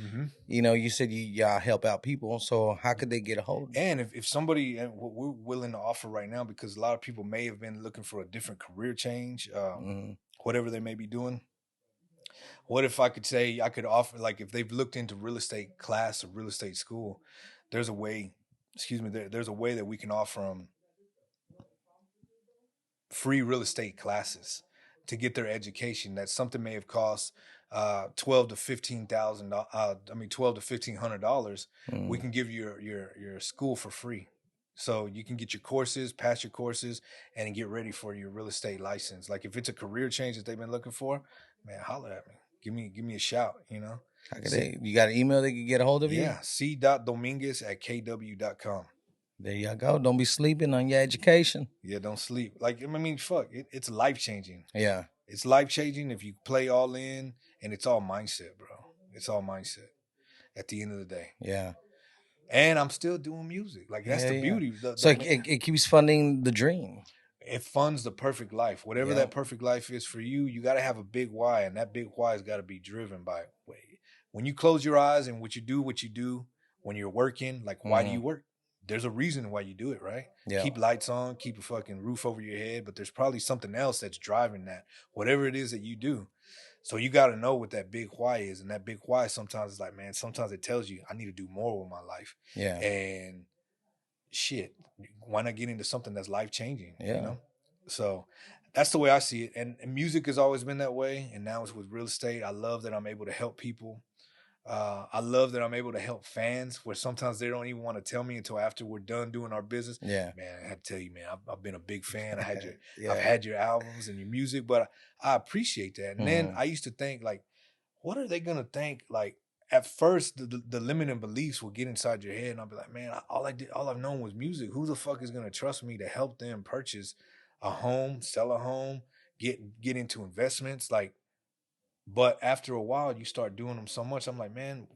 you know, you said y'all help out people. So how could they get a hold of you? And if somebody, and what we're willing to offer right now, because a lot of people may have been looking for a different career change, whatever they may be doing. What if I could say I could offer, like if they've looked into real estate class or real estate school, there's a way, there's a way that we can offer them free real estate classes to get their education. That something may have cost $12,000 to $15,000. $12,000 to $1,500. We can give you your school for free, so you can get your courses, pass your courses, and get ready for your real estate license. Like if it's a career change that they've been looking for, man, holler at me. Give me a shout. You know, You got an email they can get a hold of you? Yeah, c.dominguez@kw.com. There you go. Don't be sleeping on your education. Yeah, don't sleep. Like, I mean, fuck, it's life-changing. Yeah. It's life-changing if you play all in, and it's all mindset, bro. It's all mindset at the end of the day. Yeah. And I'm still doing music. Like, that's the beauty. So it keeps funding the dream. It funds the perfect life. Whatever that perfect life is for you, you got to have a big why, and that big why has got to be driven by, when you close your eyes and what you do, when you're working, like, why do you work? There's a reason why you do it, right? Yeah. Keep lights on, keep a fucking roof over your head, but there's probably something else that's driving that, whatever it is that you do. So you got to know what that big why is. And that big why sometimes is like, man, sometimes it tells you I need to do more with my life. Yeah. And shit, why not get into something that's life-changing, you know? So that's the way I see it. And music has always been that way. And now it's with real estate. I love that I'm able to help people. I love that I'm able to help fans where sometimes they don't even want to tell me until after we're done doing our business. Yeah, man, I had to tell you, man, I've been a big fan. I've had your albums and your music, but I appreciate that. And then I used to think, like, what are they gonna think? Like, at first, the limiting beliefs will get inside your head, and I'll be like, man, all I've known was music. Who the fuck is gonna trust me to help them purchase a home, sell a home, get into investments, like? But after a while, you start doing them so much. I'm like, man,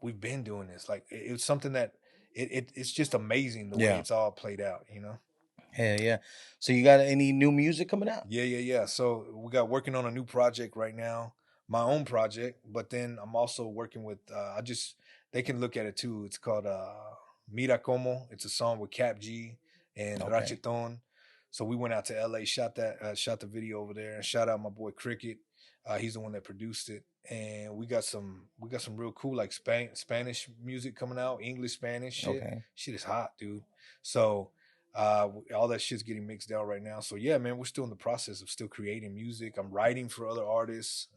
we've been doing this. Like, it's something that it's just amazing the way it's all played out, you know? Hell yeah. So you got any new music coming out? Yeah. So we got working on a new project right now, my own project. But then I'm also working with, they can look at it too. It's called Mira Como. It's a song with Cap G and Racheton. So we went out to LA, shot the video over there, and shout out my boy Cricket. He's the one that produced it, and we got some real cool, like, Spanish music coming out, English, Spanish shit. Shit is hot, dude. So all that shit's getting mixed down right now. So yeah, man, we're still in the process of still creating music. I'm writing for other artists.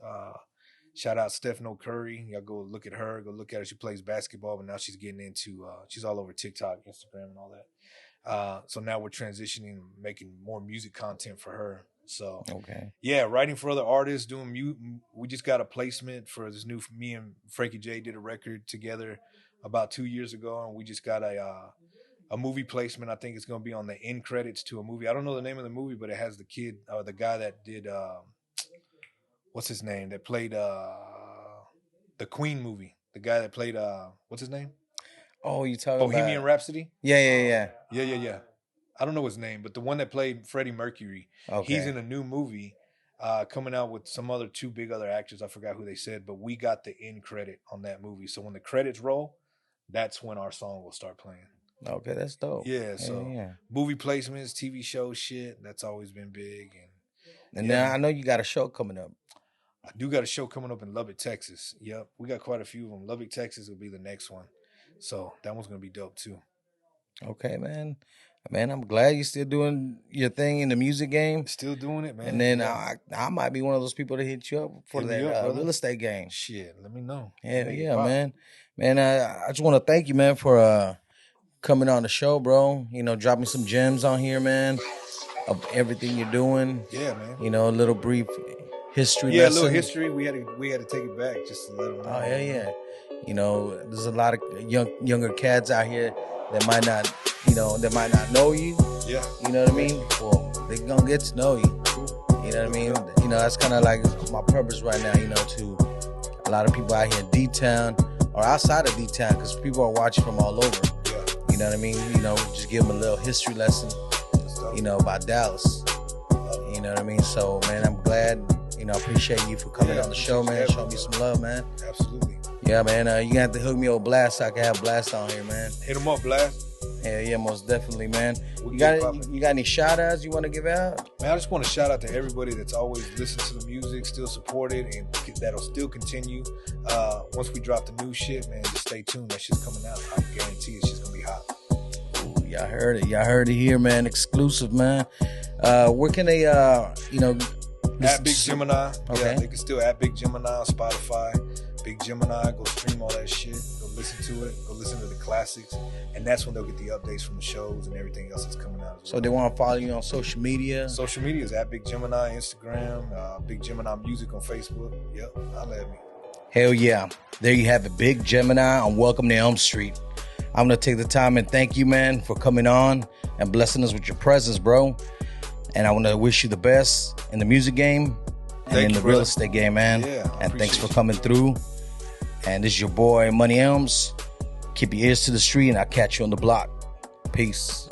Shout out Steph No Curry. Y'all go look at her. Go look at her. She plays basketball, but now she's getting into she's all over TikTok, Instagram, and all that. So now we're transitioning, making more music content for her. So yeah, writing for other artists, doing we just got a placement for this new. Me and Frankie J did a record together about 2 years ago, and we just got a movie placement. I think it's gonna be on the end credits to a movie. I don't know the name of the movie, but it has the kid, the guy that did what's his name, that played the Queen movie. The guy that played what's his name? Oh, you talking Bohemian Rhapsody? Yeah. I don't know his name, but the one that played Freddie Mercury, he's in a new movie coming out with some other two big other actors. I forgot who they said, but we got the end credit on that movie. So when the credits roll, that's when our song will start playing. Okay, that's dope. Yeah, so movie placements, TV show shit, that's always been big. And now I know you got a show coming up. I do got a show coming up in Lubbock, Texas. Yep, we got quite a few of them. Lubbock, Texas will be the next one. So that one's going to be dope too. Okay, man. Man, I'm glad you're still doing your thing in the music game. Still doing it, man. And then I might be one of those people to hit you up for that real estate game. Shit, let me know. Hell yeah, man. Man, I just want to thank you, man, for coming on the show, bro. You know, dropping some gems on here, man, of everything you're doing. Yeah, man. You know, a little brief history lesson. Yeah, a little history. We had to take it back just to let them know. Oh, yeah. You know, there's a lot of younger cats out here that might not, know you. Yeah. You know what I mean? Well, they gonna get to know you. You know what I mean? You know, that's kind of like my purpose right now, to a lot of people out here in D-Town or outside of D-Town, because people are watching from all over. Yeah. You know what I mean? Just give them a little history lesson, about Dallas. You know what I mean? So, man, I'm glad, I appreciate you for coming on the show, man. Showing me some love, man. Absolutely. Yeah, man. You got to hook me up Blast so I can have Blast on here, man. Hit him up, Blast. Yeah, most definitely, man. You got any shout outs you want to give out? Man, I just want to shout out to everybody that's always listened to the music, still supported, and that'll still continue. Once we drop the new shit, man, just stay tuned. That shit's coming out. I guarantee it's just gonna be hot. Ooh, y'all heard it. Y'all heard it here, man. Exclusive, man. Where can they, At Big Gemini. Okay. Yeah, they can still at Big Gemini on Spotify. Big Gemini, go stream all that shit. Go listen to it. Go listen to the classics. And that's when they'll get the updates from the shows and everything else that's coming out. So they want to follow you on social media? Social media is at Big Gemini, Instagram, Big Gemini Music on Facebook. Yep, holla at me. Hell yeah. There you have it. Big Gemini and welcome to Elm Street. I'm going to take the time and thank you, man, for coming on and blessing us with your presence, bro. And I want to wish you the best in the music game and in the real estate game, man. Yeah, and thanks for coming through. And this is your boy, Money Elms. Keep your ears to the street, and I'll catch you on the block. Peace.